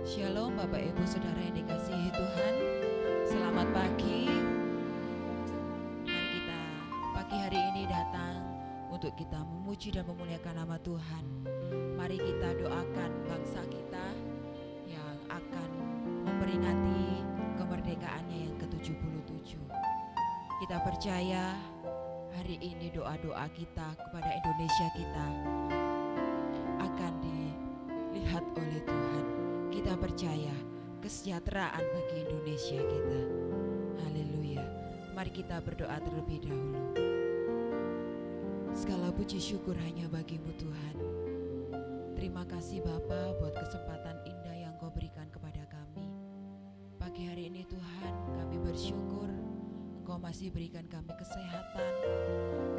Shalom Bapak Ibu Saudara yang dikasihi Tuhan. Selamat pagi. Mari kita pagi hari ini datang untuk kita memuji dan memuliakan nama Tuhan. Mari kita doakan bangsa kita yang akan memperingati kemerdekaannya yang ke-77. Kita percaya hari ini doa-doa kita kepada Indonesia kita akan dilihat oleh Tuhan. Kita percaya kesejahteraan bagi Indonesia kita. Haleluya. Mari kita berdoa terlebih dahulu. Segala puji syukur hanya bagimu Tuhan. Terima kasih Bapa buat kesempatan indah yang Kau berikan kepada kami. Pagi hari ini Tuhan, kami bersyukur Engkau masih berikan kami kesehatan.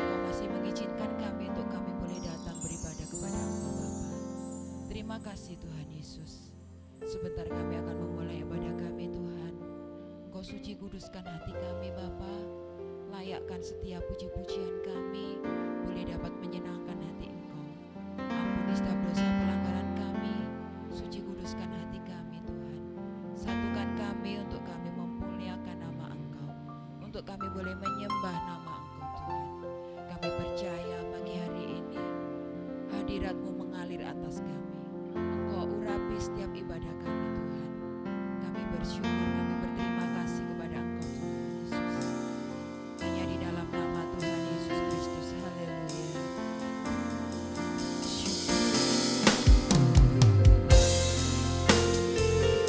Engkau masih mengizinkan kami untuk kami boleh datang beribadah kepada Engkau Bapa. Terima kasih Tuhan Yesus. Sebentar kami akan memulai ibadah kami Tuhan. Engkau suci kuduskan hati kami Bapa. Layakkan setiap puji-pujian kami boleh dapat menyenangkan hati Engkau. Ampuni setiap dosa pelanggaran kami. Suci kuduskan hati kami Tuhan. Satukan kami untuk kami memuliakan nama Engkau. Untuk kami boleh menyembah nama Engkau Tuhan. Kami percaya pagi hari ini hadirat-Mu mengalir atas kami. Engkau urapi setiap ibadah kami Tuhan. Kami bersyukur, kami berterima kasih kepada Engkau Tuhan Yesus. Hanya di dalam nama Tuhan Yesus Kristus. Haleluya.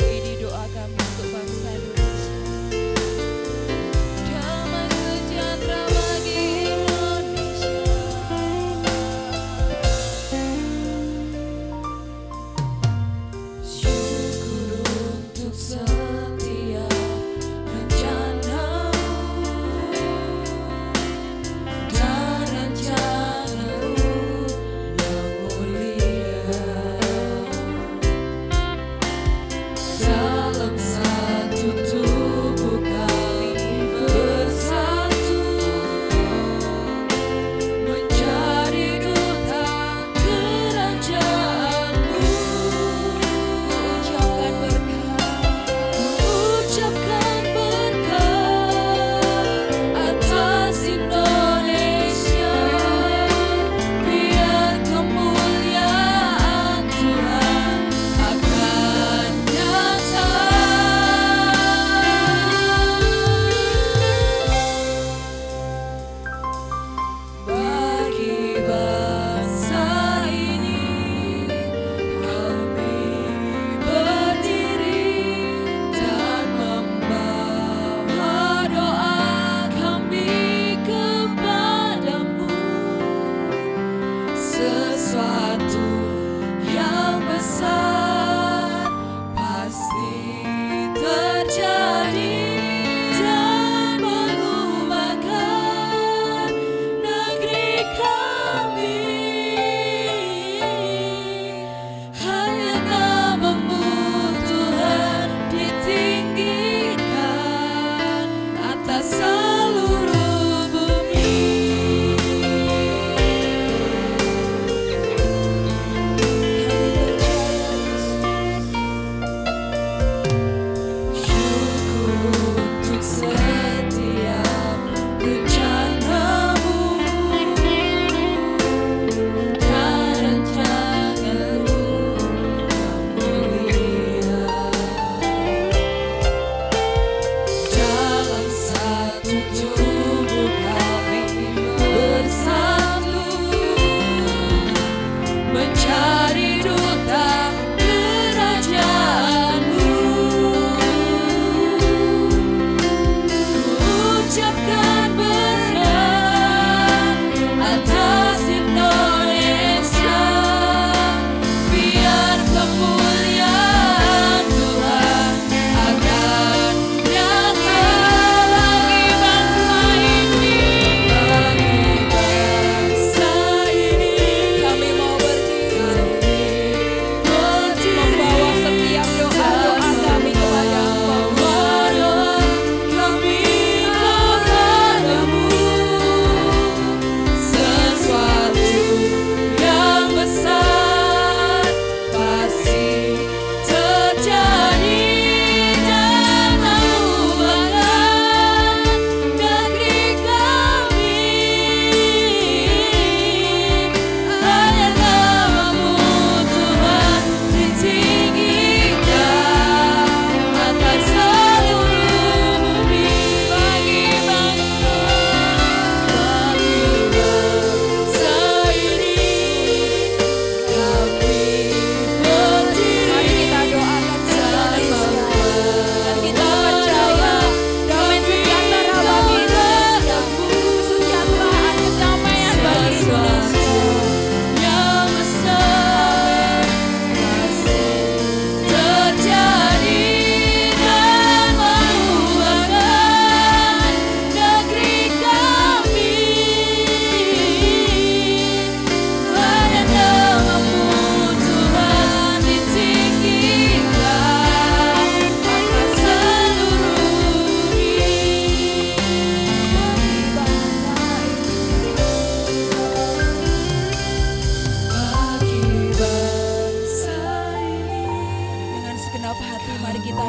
Ini doa kami untuk bangsa Indonesia. Damai sejahtera bagi Indonesia. Syukur untuk setiap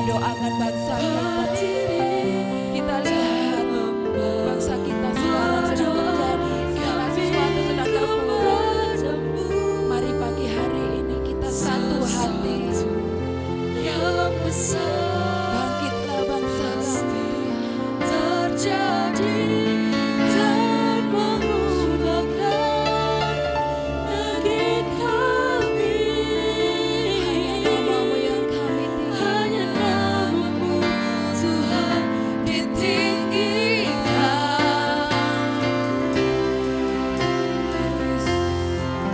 mendoakan bangsa yang kita lihat bangsa kita sekarang sedang terjadi segala sesuatu sedang terpuruk. Mari pagi hari ini kita satu hati. Bangkitlah bangsa kami terjadi dan mengubahkan negeri kami. Hanya namamu yang kami tinggikan. Hanya namamu Tuhan ditinggikan.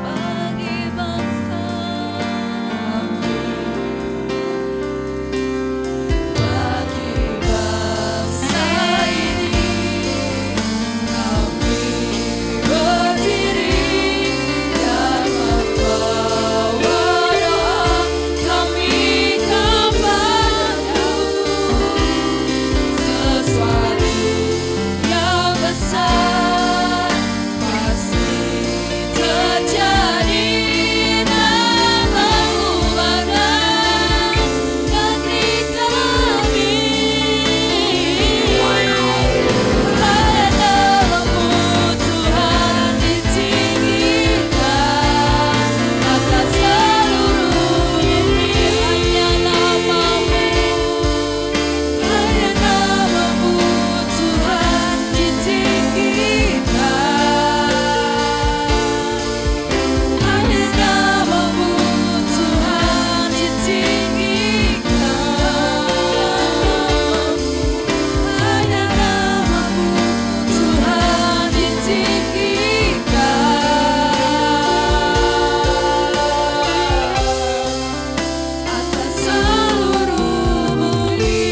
Bagi bangsa kami, bagi bangsa ini, kami berdiri dan membawa doa kami kepadamu. Sesuatu yang besar pasti terjadi dan mengubahkan negeri kami. Hanya namamu Tuhan ditinggikan atas seluruh bumi. Hanya namamu Tuhan ditinggikan. Hanya namamu Tuhan ditinggikan. Hanya namamu Tuhan ditinggikan atas seluruh bumi.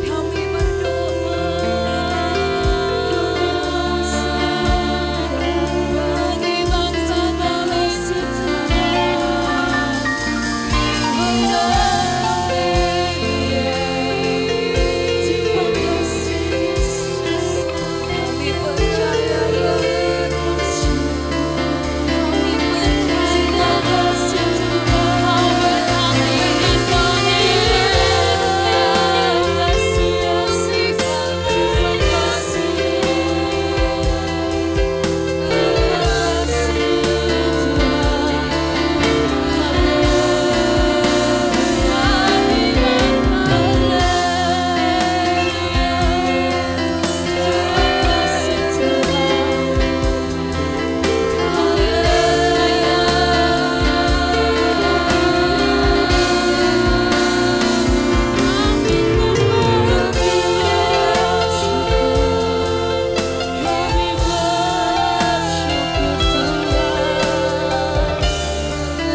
Kami berdoa bagi bangsa kami percaya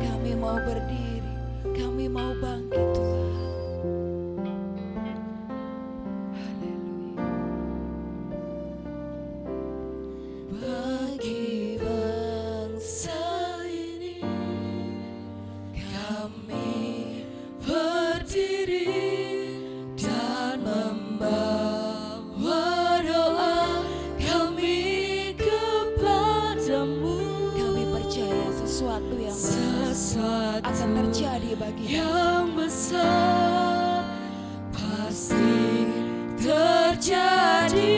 kami mau berdiri, kami mau bangkit Tuhan. Haleluya. Bagi bangsa ini, kami berdiri dan membawa doa kami kepadamu. Kami percaya sesuatu yang akan terjadi bagi yang besar pasti terjadi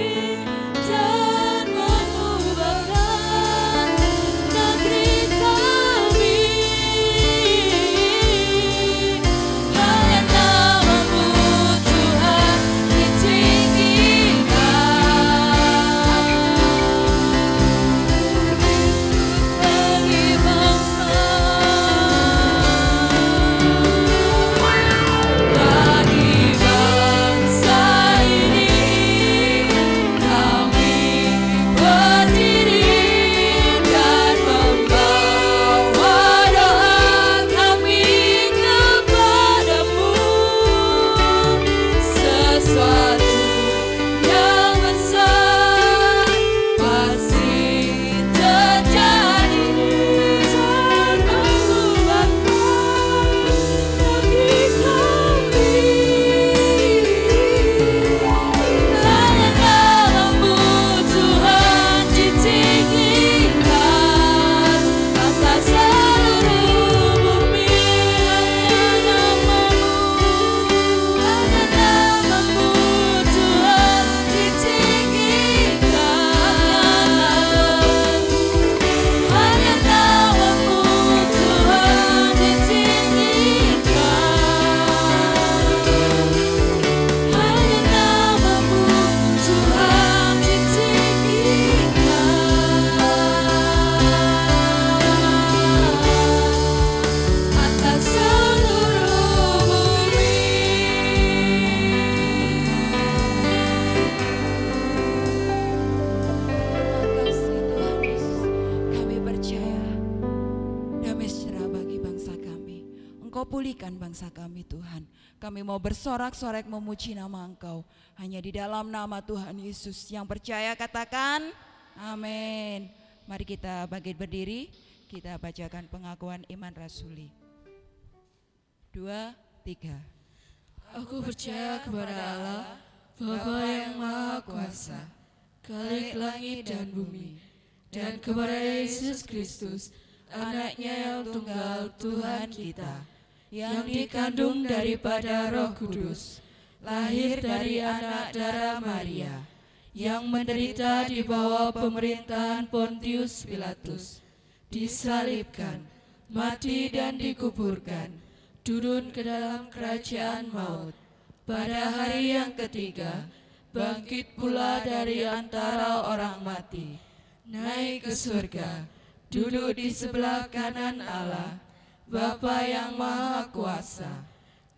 dan mengubahkan negeri kami. Hanya namamu Tuhan ditinggikan. Bagi bangsa ini, Engkau pulihkan bangsa kami Tuhan. Kami mau bersorak-sorak memuji nama Engkau. Hanya di dalam nama Tuhan Yesus. Yang percaya katakan amin. Mari kita bangkit berdiri. Kita bacakan pengakuan iman rasuli. 2, 3. Aku percaya kepada Allah, Bapa yang Maha Kuasa, Khalik langit dan bumi, dan kepada Yesus Kristus, Anaknya yang tunggal Tuhan kita, yang dikandung daripada Roh Kudus, lahir dari anak darah Maria, yang menderita di bawah pemerintahan Pontius Pilatus, disalibkan, mati dan dikuburkan, turun ke dalam kerajaan maut. Pada hari yang ketiga, bangkit pula dari antara orang mati, naik ke surga, duduk di sebelah kanan Allah, Bapa yang Maha Kuasa,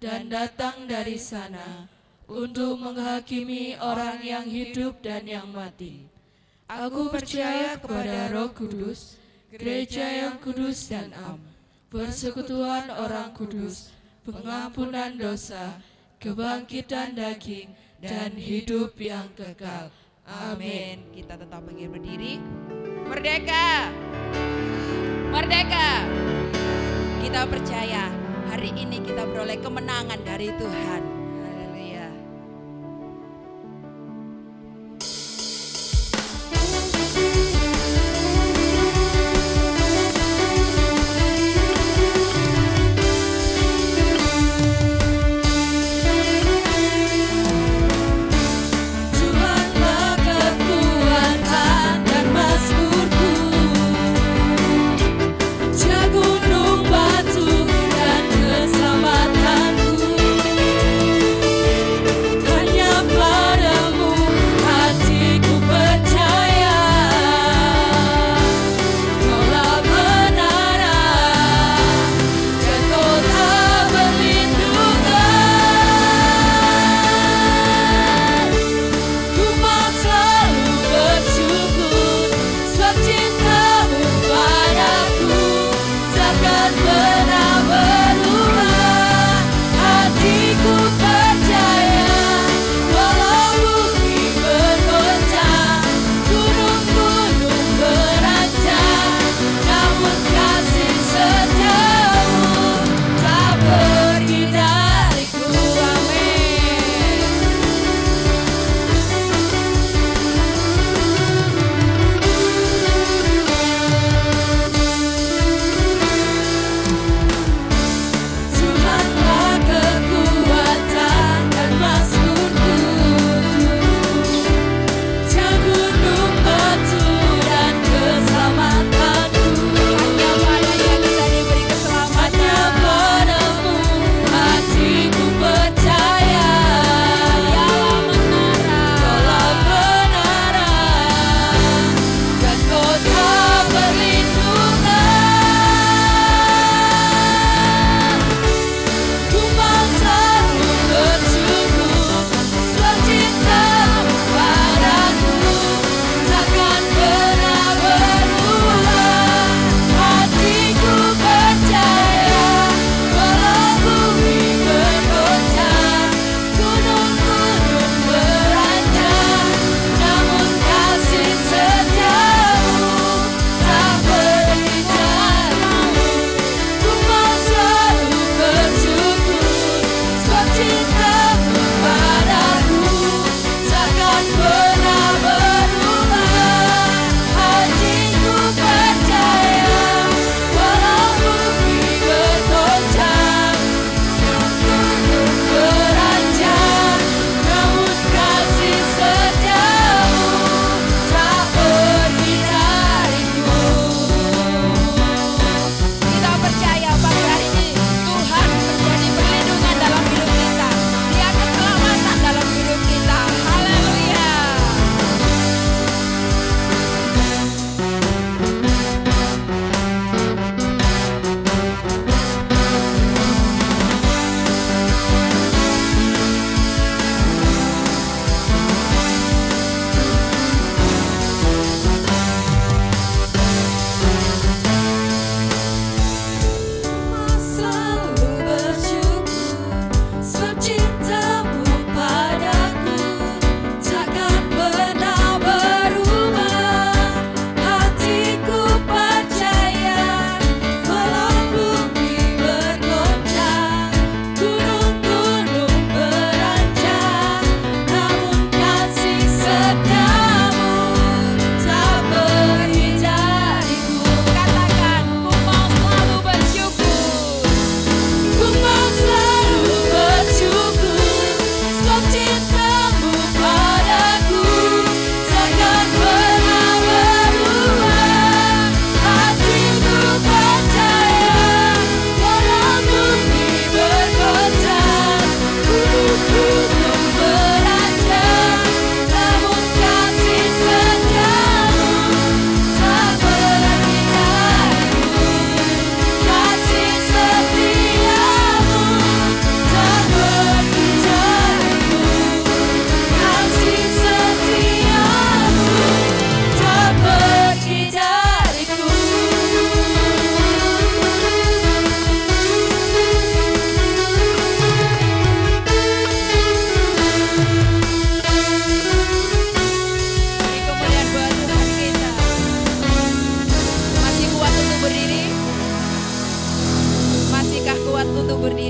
dan datang dari sana untuk menghakimi orang yang hidup dan yang mati. Aku percaya kepada Roh Kudus, gereja yang kudus dan am, persekutuan orang kudus, pengampunan dosa, kebangkitan daging, dan hidup yang kekal. Amin. Kita tetap bangkit berdiri. Merdeka! Merdeka! Kita percaya hari ini kita beroleh kemenangan dari Tuhan. Haleluya. Tuhanlah kekuatan dan mazmurku, Dia gunung batu dan keselamatanku.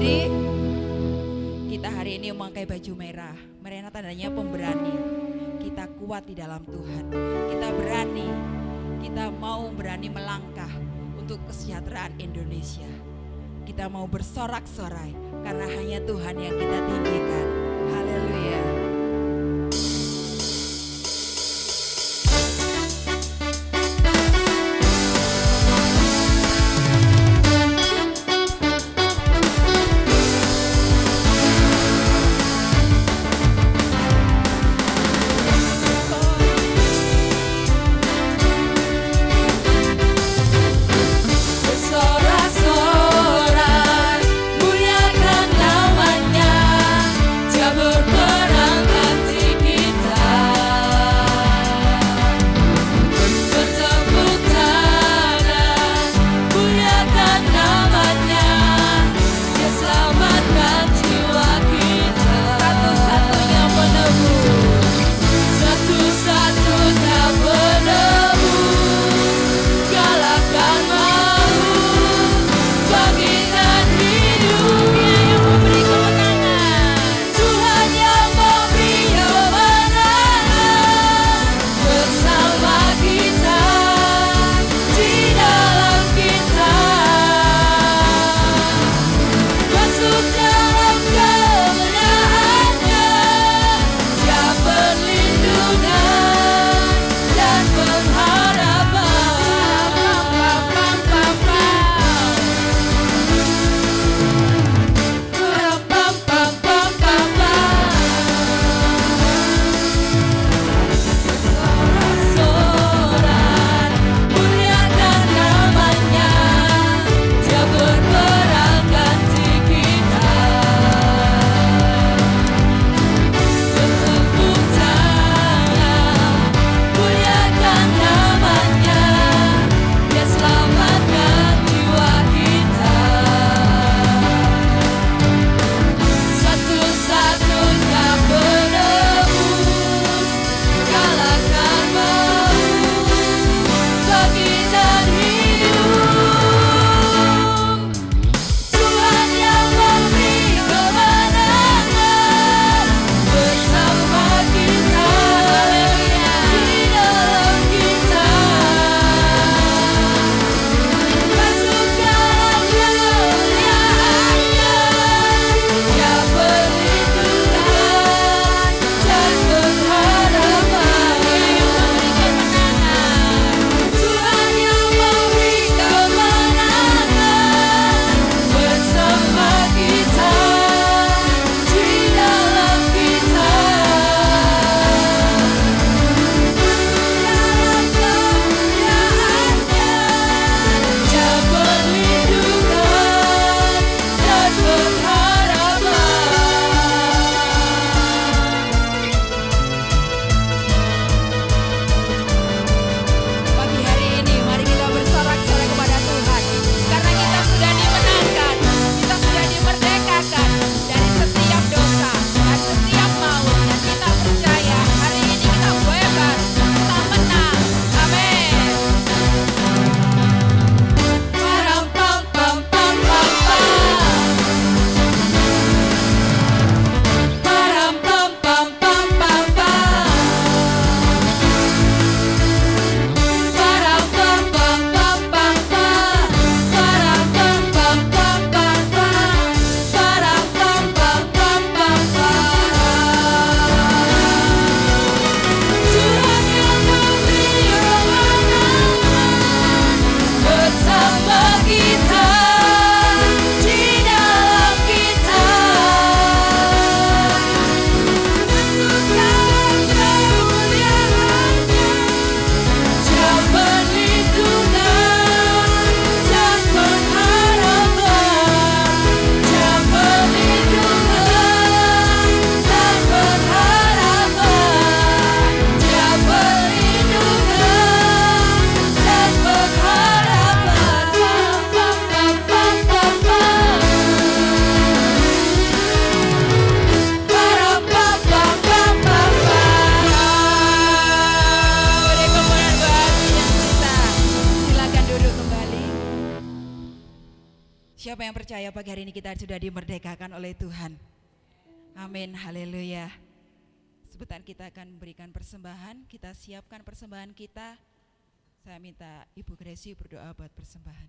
berdiri. Kita hari ini memakai baju merah. Merah tandanya pemberani. Kita kuat di dalam Tuhan. Kita berani. Kita mau berani melangkah untuk kesejahteraan Indonesia. Kita mau bersorak-sorai karena hanya Tuhan yang kita tinggikan. Haleluya. Muliakan namanya, Dia berperang percaya pagi hari ini kita sudah dimerdekakan oleh Tuhan. Amin, haleluya. Sebentar kita akan memberikan persembahan, kita siapkan persembahan kita. Saya minta Ibu Gracie berdoa buat persembahan.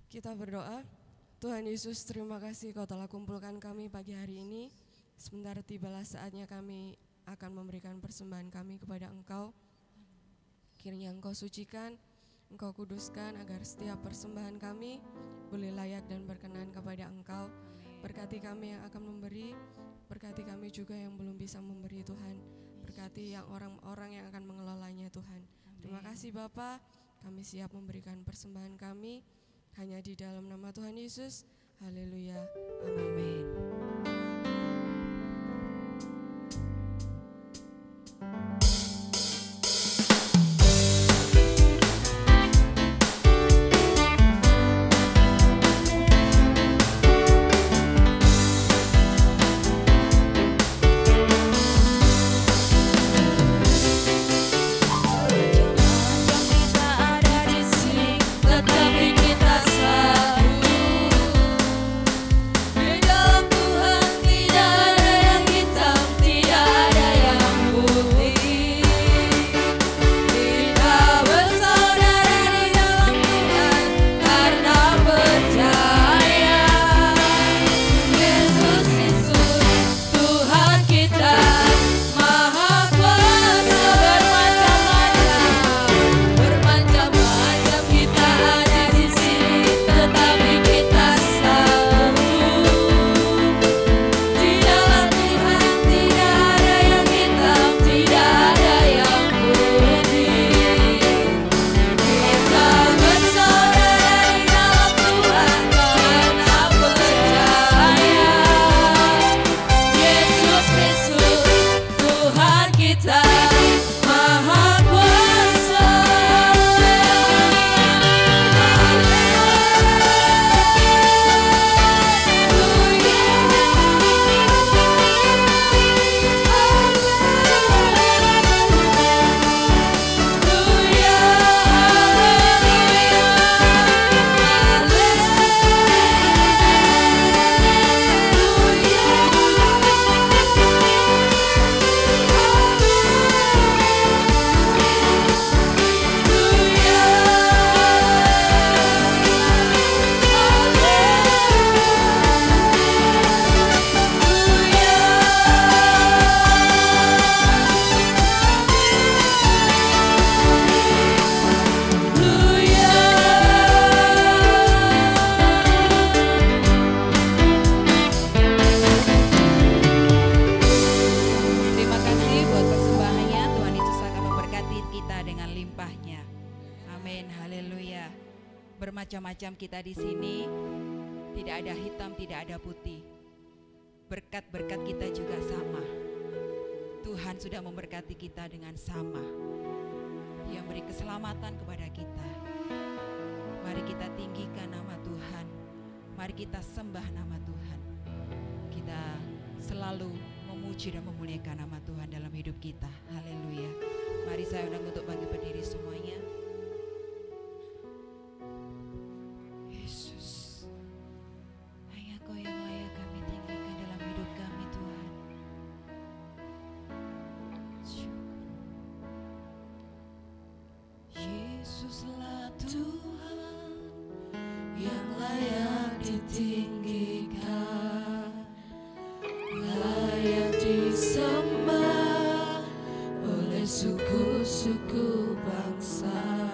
Kita berdoa. Tuhan Yesus, terima kasih Kau telah kumpulkan kami pagi hari ini. Sebentar tibalah saatnya kami akan memberikan persembahan kami kepada Engkau. Kiranya Engkau sucikan, Engkau kuduskan agar setiap persembahan kami boleh layak dan berkenan kepada Engkau. Berkati kami yang akan memberi, berkati kami juga yang belum bisa memberi Tuhan. Berkati yang orang-orang yang akan mengelolanya Tuhan. Terima kasih Bapa, kami siap memberikan persembahan kami hanya di dalam nama Tuhan Yesus. Haleluya. Amin. Bermacam-macam kita di sini, tidak ada hitam, tidak ada putih. Berkat-berkat kita juga sama. Tuhan sudah memberkati kita dengan sama. Dia beri keselamatan kepada kita. Mari kita tinggikan nama Tuhan. Mari kita sembah nama Tuhan. Kita selalu memuji dan memuliakan nama Tuhan dalam hidup kita. Haleluya. Mari saya undang untuk bagi berdiri semuanya. Yesus, hanya Kau yang layak kami tinggikan dalam hidup kami Tuhan. Yesuslah Tuhan yang layak ditinggikan, layak disembah oleh suku-suku bangsa.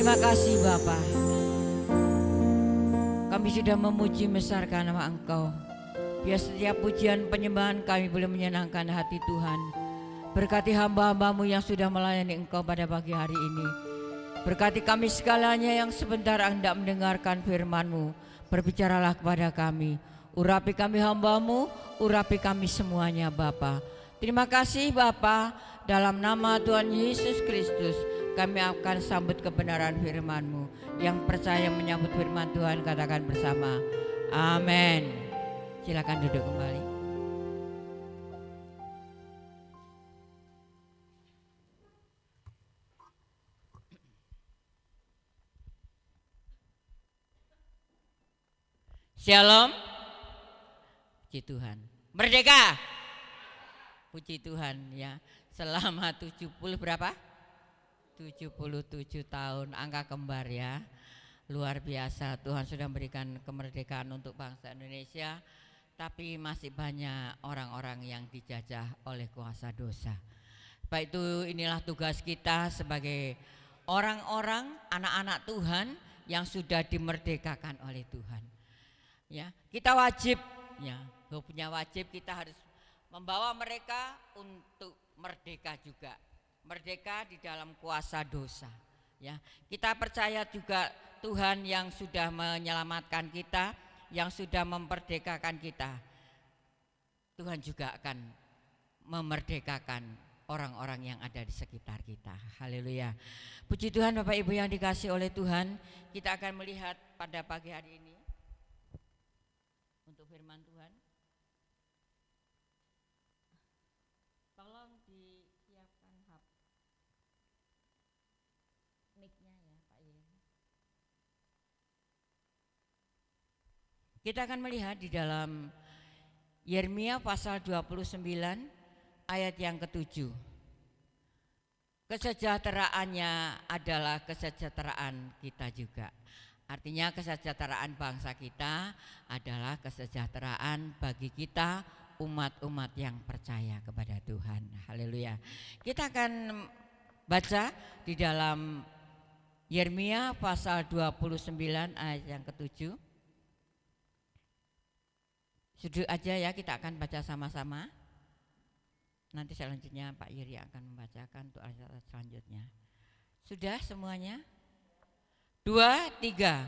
Terima kasih Bapa. Kami sudah memuji besarkan nama Engkau. Biar setiap pujian penyembahan kami boleh menyenangkan hati Tuhan. Berkati hamba-hambamu yang sudah melayani Engkau pada pagi hari ini. Berkati kami segalanya yang sebentar hendak mendengarkan firman-Mu. Berbicaralah kepada kami. Urapi kami hamba-Mu, urapi kami semuanya Bapa. Terima kasih Bapa, dalam nama Tuhan Yesus Kristus kami akan sambut kebenaran firman-Mu. Yang percaya menyambut firman Tuhan katakan bersama, amin. Silakan duduk kembali. Shalom. Puji Tuhan. Merdeka. Puji Tuhan ya. Selama 70 berapa? 77 tahun, angka kembar ya. Luar biasa, Tuhan sudah memberikan kemerdekaan untuk bangsa Indonesia. Tapi masih banyak orang-orang yang dijajah oleh kuasa dosa. Baik itu inilah tugas kita sebagai orang-orang, anak-anak Tuhan yang sudah dimerdekakan oleh Tuhan. Ya, kita wajib ya, punya wajib, kita harus membawa mereka untuk merdeka juga. Merdeka di dalam kuasa dosa. Ya, kita percaya juga Tuhan yang sudah menyelamatkan kita, yang sudah memperdekakan kita. Tuhan juga akan memerdekakan orang-orang yang ada di sekitar kita. Haleluya. Puji Tuhan Bapak Ibu yang dikasihi oleh Tuhan, kita akan melihat pada pagi hari ini untuk firman Tuhan. Tolong disiapkan mic-nya ya Pak Ye. Kita akan melihat di dalam Yeremia pasal 29 ayat yang ke-7. Kesejahteraannya adalah kesejahteraan kita juga. Artinya kesejahteraan bangsa kita adalah kesejahteraan bagi kita umat-umat yang percaya kepada Tuhan. Haleluya. Kita akan baca di dalam Yeremia pasal 29 ayat yang ke-7. Sudut aja ya, kita akan baca sama-sama. Nanti selanjutnya Pak Yeri akan membacakan untuk ayat selanjutnya. Sudah semuanya? 2, 3.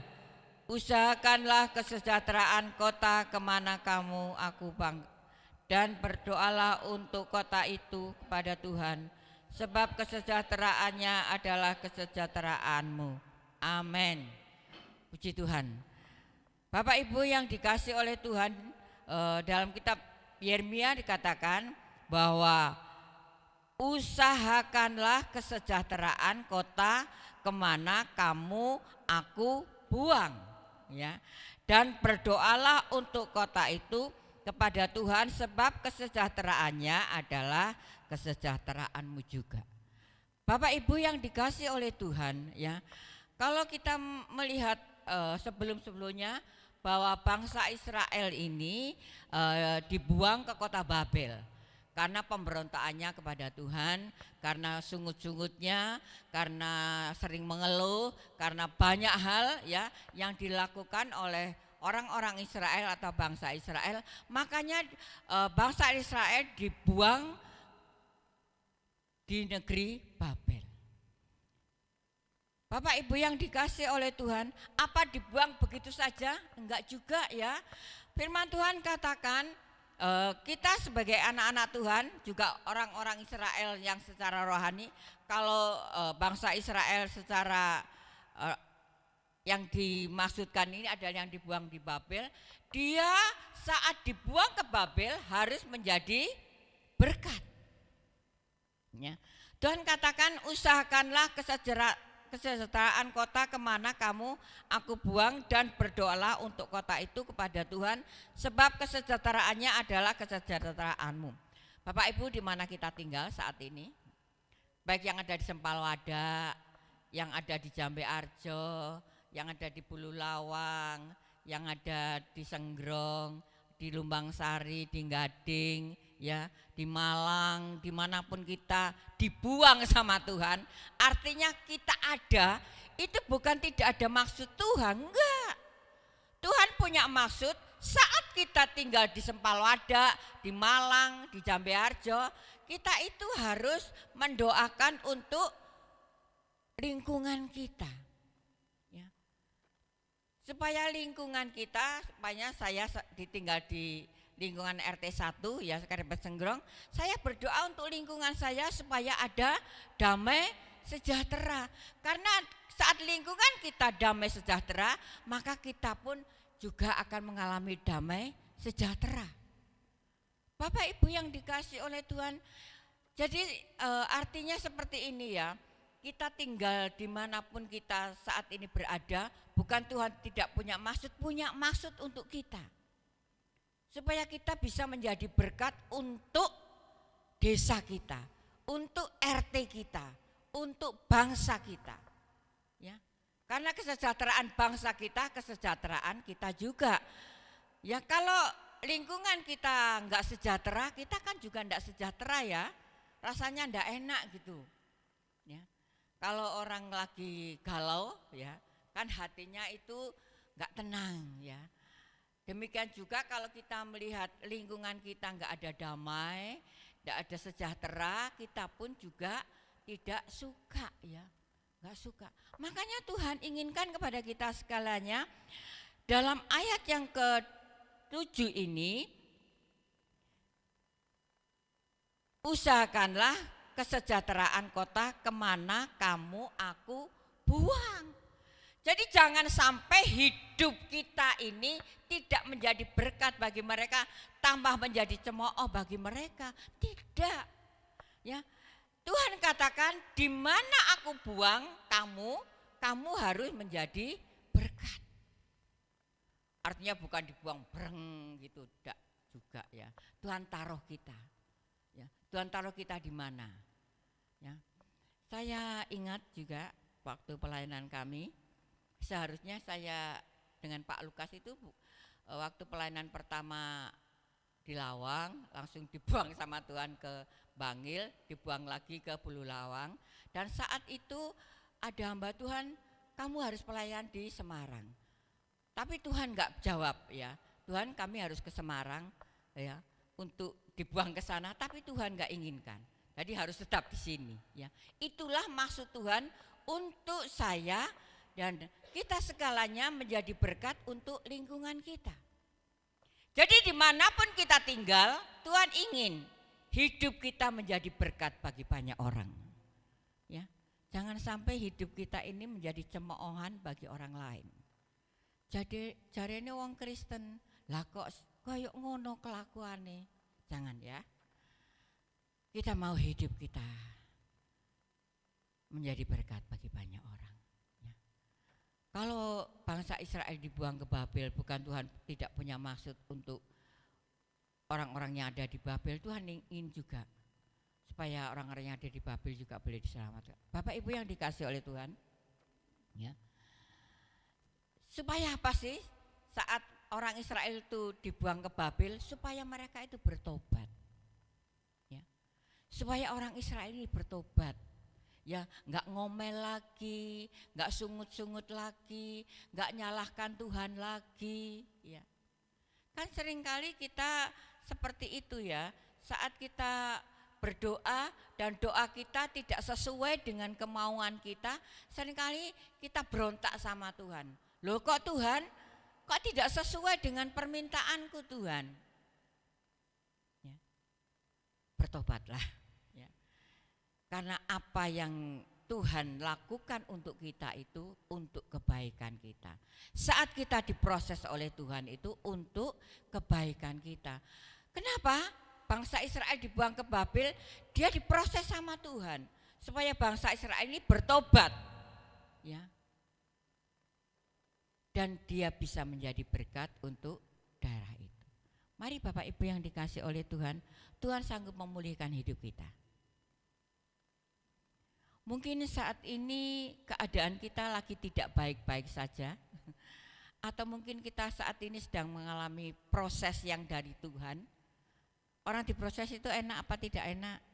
Usahakanlah kesejahteraan kota kemana kamu aku bang, dan berdoalah untuk kota itu kepada Tuhan, sebab kesejahteraannya adalah kesejahteraanmu. Amin. Puji Tuhan. Bapak Ibu yang dikasih oleh Tuhan, dalam kitab Yeremia dikatakan bahwa usahakanlah kesejahteraan kota kemana kamu aku buang, ya, dan berdoalah untuk kota itu kepada Tuhan, sebab kesejahteraannya adalah kesejahteraanmu juga. Bapak Ibu yang dikasih oleh Tuhan, ya, kalau kita melihat sebelum-sebelumnya bahwa bangsa Israel ini dibuang ke kota Babel karena pemberontakannya kepada Tuhan, karena sungut-sungutnya, karena sering mengeluh, karena banyak hal ya yang dilakukan oleh orang-orang Israel atau bangsa Israel. Makanya bangsa Israel dibuang di negeri Babel. Bapak Ibu yang dikasih oleh Tuhan, apa dibuang begitu saja? Enggak juga ya. Firman Tuhan katakan kita sebagai anak-anak Tuhan, juga orang-orang Israel yang secara rohani, kalau bangsa Israel secara yang dimaksudkan ini adalah yang dibuang di Babel, dia saat dibuang ke Babel harus menjadi berkat. Ya. Tuhan katakan usahakanlah kesejahteraan kota kemana kamu aku buang, dan berdoalah untuk kota itu kepada Tuhan, sebab kesejahteraannya adalah kesejahteraanmu. Bapak Ibu di mana kita tinggal saat ini, baik yang ada di Sempalwada, yang ada di Jambe Arjo, yang ada di Bulu Lawang, yang ada di Senggrong, di Lumbang Sari, di Gading, ya, di Malang, dimanapun kita dibuang sama Tuhan, artinya kita ada itu bukan tidak ada maksud Tuhan, enggak. Tuhan punya maksud saat kita tinggal di Sempalwada, di Malang, di Jambeharjo, kita itu harus mendoakan untuk lingkungan kita. Ya. Supaya lingkungan kita, supaya saya ditinggal di lingkungan RT 1 ya Karepet Senggrong, saya berdoa untuk lingkungan saya supaya ada damai sejahtera. Karena saat lingkungan kita damai sejahtera, maka kita pun juga akan mengalami damai sejahtera. Bapak Ibu yang dikasih oleh Tuhan, jadi artinya seperti ini ya, kita tinggal dimanapun kita saat ini berada, bukan Tuhan tidak punya maksud untuk kita. Supaya kita bisa menjadi berkat untuk desa kita, untuk RT kita, untuk bangsa kita. Ya. Karena kesejahteraan bangsa kita, kesejahteraan kita juga. Ya kalau lingkungan kita enggak sejahtera, kita kan juga enggak sejahtera ya. Rasanya enggak enak gitu. Ya. Kalau orang lagi galau ya, kan hatinya itu enggak tenang ya. Demikian juga kalau kita melihat lingkungan kita enggak ada damai, enggak ada sejahtera, kita pun juga tidak suka ya. Enggak suka. Makanya Tuhan inginkan kepada kita segalanya dalam ayat yang ke-7 ini, usahakanlah kesejahteraan kota kemana kamu aku buang. Jadi jangan sampai hidup kita ini tidak menjadi berkat bagi mereka, tambah menjadi cemooh bagi mereka. Tidak. Ya. Tuhan katakan di mana aku buang kamu harus menjadi berkat. Artinya bukan dibuang breng gitu, tidak juga ya. Tuhan taruh kita. Ya. Tuhan taruh kita di mana? Ya. Saya ingat juga waktu pelayanan kami, seharusnya saya dengan Pak Lukas itu waktu pelayanan pertama di Lawang langsung dibuang sama Tuhan ke Bangil, dibuang lagi ke Bululawang, dan saat itu ada hamba Tuhan, kamu harus pelayan di Semarang. Tapi Tuhan enggak jawab ya. Tuhan, kami harus ke Semarang ya untuk dibuang ke sana, tapi Tuhan enggak inginkan. Jadi harus tetap di sini ya. Itulah maksud Tuhan untuk saya dan kita segalanya menjadi berkat untuk lingkungan kita. Jadi dimanapun kita tinggal, Tuhan ingin hidup kita menjadi berkat bagi banyak orang. Ya, jangan sampai hidup kita ini menjadi cemoohan bagi orang lain. Jadi jarene wong Kristen, lah kok koyo ngono kelakuane. Jangan ya. Kita mau hidup kita menjadi berkat bagi banyak orang. Kalau bangsa Israel dibuang ke Babel, bukan Tuhan tidak punya maksud untuk orang-orang yang ada di Babel. Tuhan ingin juga supaya orang-orang yang ada di Babel juga boleh diselamatkan. Bapak Ibu yang dikasih oleh Tuhan, ya. Supaya apa sih saat orang Israel itu dibuang ke Babel? Supaya mereka itu bertobat, ya. Supaya orang Israel ini bertobat. Ya, enggak ngomel lagi, enggak sungut-sungut lagi, enggak nyalahkan Tuhan lagi, ya. Kan seringkali kita seperti itu ya, saat kita berdoa dan doa kita tidak sesuai dengan kemauan kita, seringkali kita berontak sama Tuhan. Loh kok Tuhan, kok tidak sesuai dengan permintaanku Tuhan? Ya. Bertobatlah. Karena apa yang Tuhan lakukan untuk kita itu untuk kebaikan kita. Saat kita diproses oleh Tuhan itu untuk kebaikan kita. Kenapa? Bangsa Israel dibuang ke Babel, dia diproses sama Tuhan supaya bangsa Israel ini bertobat. Ya. Dan dia bisa menjadi berkat untuk daerah itu. Mari Bapak Ibu yang dikasih oleh Tuhan, Tuhan sanggup memulihkan hidup kita. Mungkin saat ini keadaan kita lagi tidak baik-baik saja, atau mungkin kita saat ini sedang mengalami proses yang dari Tuhan. Orang diproses itu enak apa tidak enak?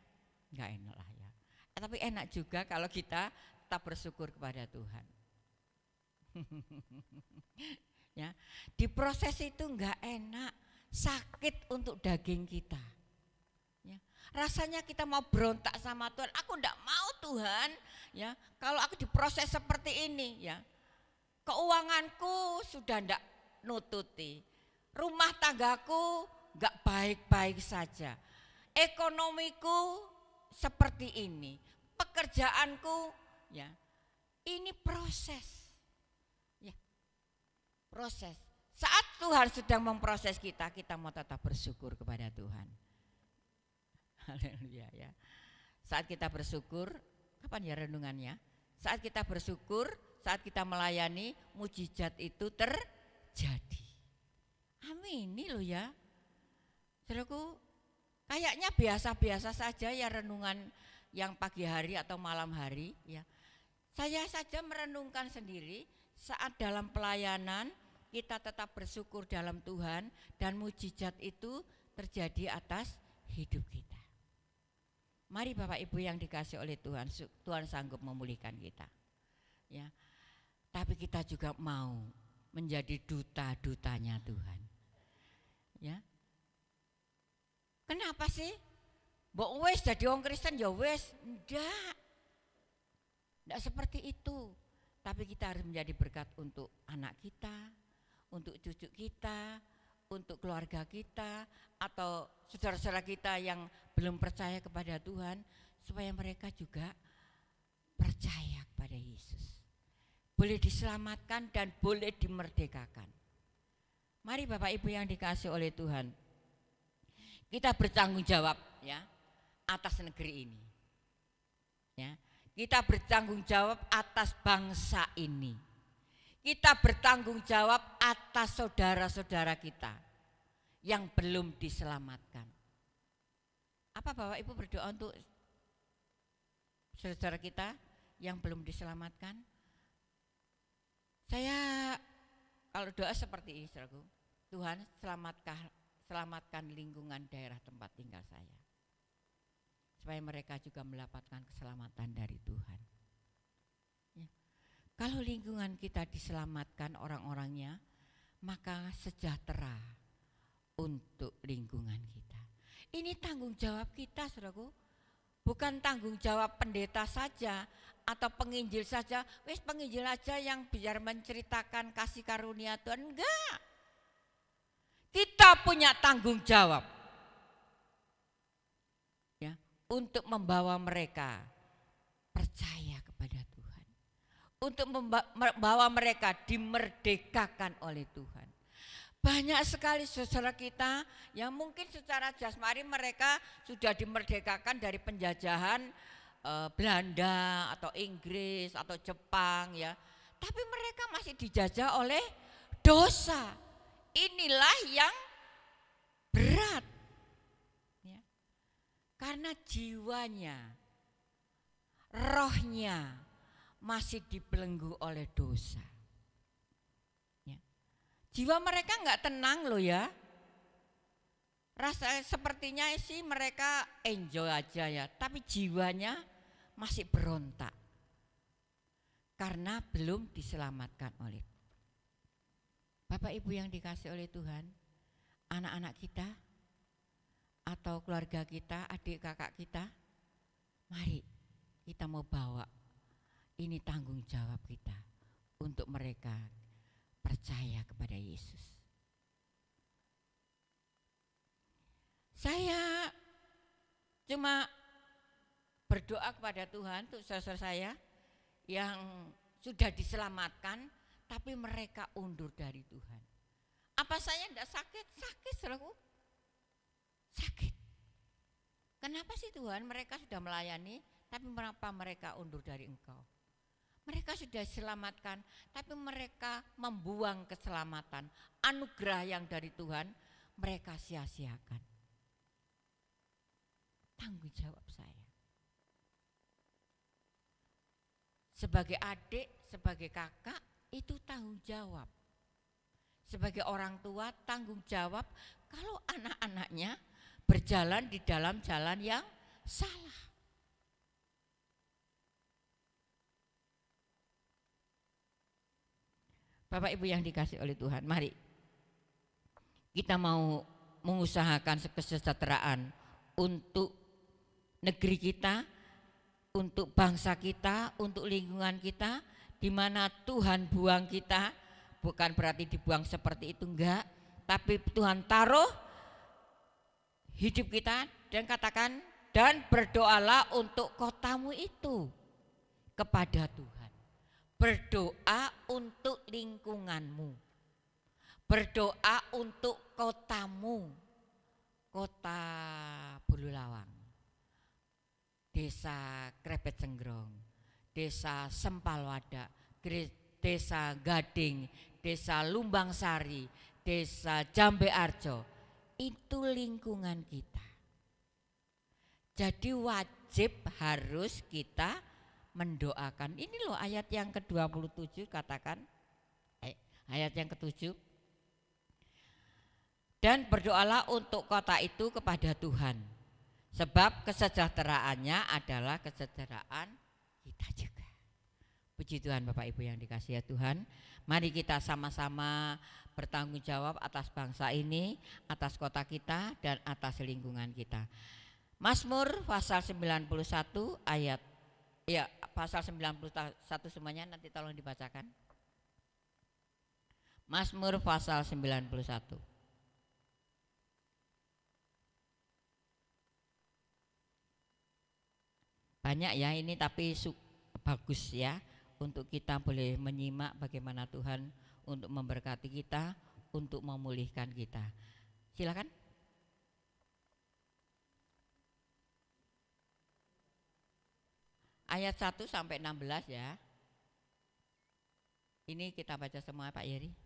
Enggak enak lah ya. Tapi enak juga kalau kita tetap bersyukur kepada Tuhan. Ya, diproses itu enggak enak, sakit untuk daging kita. Ya, rasanya kita mau berontak sama Tuhan, aku enggak mau Tuhan, ya. Kalau aku diproses seperti ini, ya. Keuanganku sudah enggak nututi. Rumah tanggaku enggak baik-baik saja. Ekonomiku seperti ini. Pekerjaanku, ya. Ini proses. Proses. Saat Tuhan sedang memproses kita, kita mau tetap bersyukur kepada Tuhan. Haleluya ya. Saat kita bersyukur, kapan ya renungannya? Saat kita bersyukur, saat kita melayani, mujizat itu terjadi. Amin, ini loh ya. Saudaraku, kayaknya biasa-biasa saja ya renungan yang pagi hari atau malam hari ya. Saya saja merenungkan sendiri saat dalam pelayanan kita tetap bersyukur dalam Tuhan dan mujizat itu terjadi atas hidup kita. Mari Bapak Ibu yang dikasih oleh Tuhan, Tuhan sanggup memulihkan kita. Ya. Tapi kita juga mau menjadi duta-dutanya Tuhan. Ya. Kenapa sih? Mbok wis jadi orang Kristen ya wis, enggak seperti itu. Tapi kita harus menjadi berkat untuk anak kita, untuk cucu kita, untuk keluarga kita, atau saudara-saudara kita yang belum percaya kepada Tuhan, supaya mereka juga percaya kepada Yesus. Boleh diselamatkan dan boleh dimerdekakan. Mari Bapak Ibu yang dikasih oleh Tuhan, kita bertanggung jawab ya atas negeri ini. Ya, kita bertanggung jawab atas bangsa ini. Kita bertanggung jawab atas saudara-saudara kita yang belum diselamatkan. Apa Bapak Ibu berdoa untuk saudara kita yang belum diselamatkan? Saya kalau doa seperti ini, saudaraku, Tuhan selamatkan lingkungan daerah tempat tinggal saya, supaya mereka juga mendapatkan keselamatan dari Tuhan. Ya. Kalau lingkungan kita diselamatkan orang-orangnya, maka sejahtera untuk lingkungan kita. Ini tanggung jawab kita, saudaraku. Bukan tanggung jawab pendeta saja atau penginjil saja. Wis penginjil aja yang biar menceritakan kasih karunia Tuhan. Enggak. Kita punya tanggung jawab. Ya, untuk membawa mereka percaya kepada Tuhan. Untuk membawa mereka dimerdekakan oleh Tuhan. Banyak sekali saudara kita yang mungkin secara jasmani mereka sudah dimerdekakan dari penjajahan Belanda atau Inggris atau Jepang ya. Tapi mereka masih dijajah oleh dosa. Inilah yang berat. Ya. Karena jiwanya, rohnya masih dibelenggu oleh dosa. Jiwa mereka enggak tenang loh ya. Rasa sepertinya sih mereka enjoy aja ya. Tapi jiwanya masih berontak. Karena belum diselamatkan oleh Bapak Ibu yang dikasih oleh Tuhan. Anak-anak kita atau keluarga kita, adik kakak kita. Mari kita mau bawa. Ini tanggung jawab kita untuk mereka percaya kepada Yesus. Saya cuma berdoa kepada Tuhan untuk saudara saya yang sudah diselamatkan tapi mereka undur dari Tuhan. Apa saya tidak sakit? Sakit, saudaraku. Sakit. Kenapa sih Tuhan mereka sudah melayani tapi mengapa mereka undur dari Engkau? Mereka sudah diselamatkan, tapi mereka membuang keselamatan, anugerah yang dari Tuhan, mereka sia-siakan. Tanggung jawab saya. Sebagai adik, sebagai kakak, itu tanggung jawab. Sebagai orang tua, tanggung jawab kalau anak-anaknya berjalan di dalam jalan yang salah. Bapak Ibu yang dikasih oleh Tuhan, mari kita mau mengusahakan kesejahteraan untuk negeri kita, untuk bangsa kita, untuk lingkungan kita, di mana Tuhan buang kita, bukan berarti dibuang seperti itu, enggak, tapi Tuhan taruh hidup kita dan katakan, dan berdoalah untuk kotamu itu kepada Tuhan. Berdoa untuk lingkunganmu. Berdoa untuk kotamu. Kota Bululawang, Desa Krebet Senggrong, Desa Sempalwadak, Desa Gading, Desa Lumbang Sari, Desa Jambe Arjo. Itu lingkungan kita. Jadi wajib harus kita mendoakan. Ini loh ayat yang ke-27 katakan, ayat yang ke-7. Dan berdoalah untuk kota itu kepada Tuhan, sebab kesejahteraannya adalah kesejahteraan kita juga. Puji Tuhan Bapak Ibu yang dikasihi Tuhan. Mari kita sama-sama bertanggung jawab atas bangsa ini, atas kota kita, dan atas lingkungan kita. Mazmur pasal 91 ayat, ya pasal 91 semuanya nanti tolong dibacakan. Mazmur pasal 91. Banyak ya ini tapi bagus ya untuk kita boleh menyimak bagaimana Tuhan untuk memberkati kita, untuk memulihkan kita. Silakan. Ayat 1 sampai 16 ya. Ini kita baca semua Pak Yeri.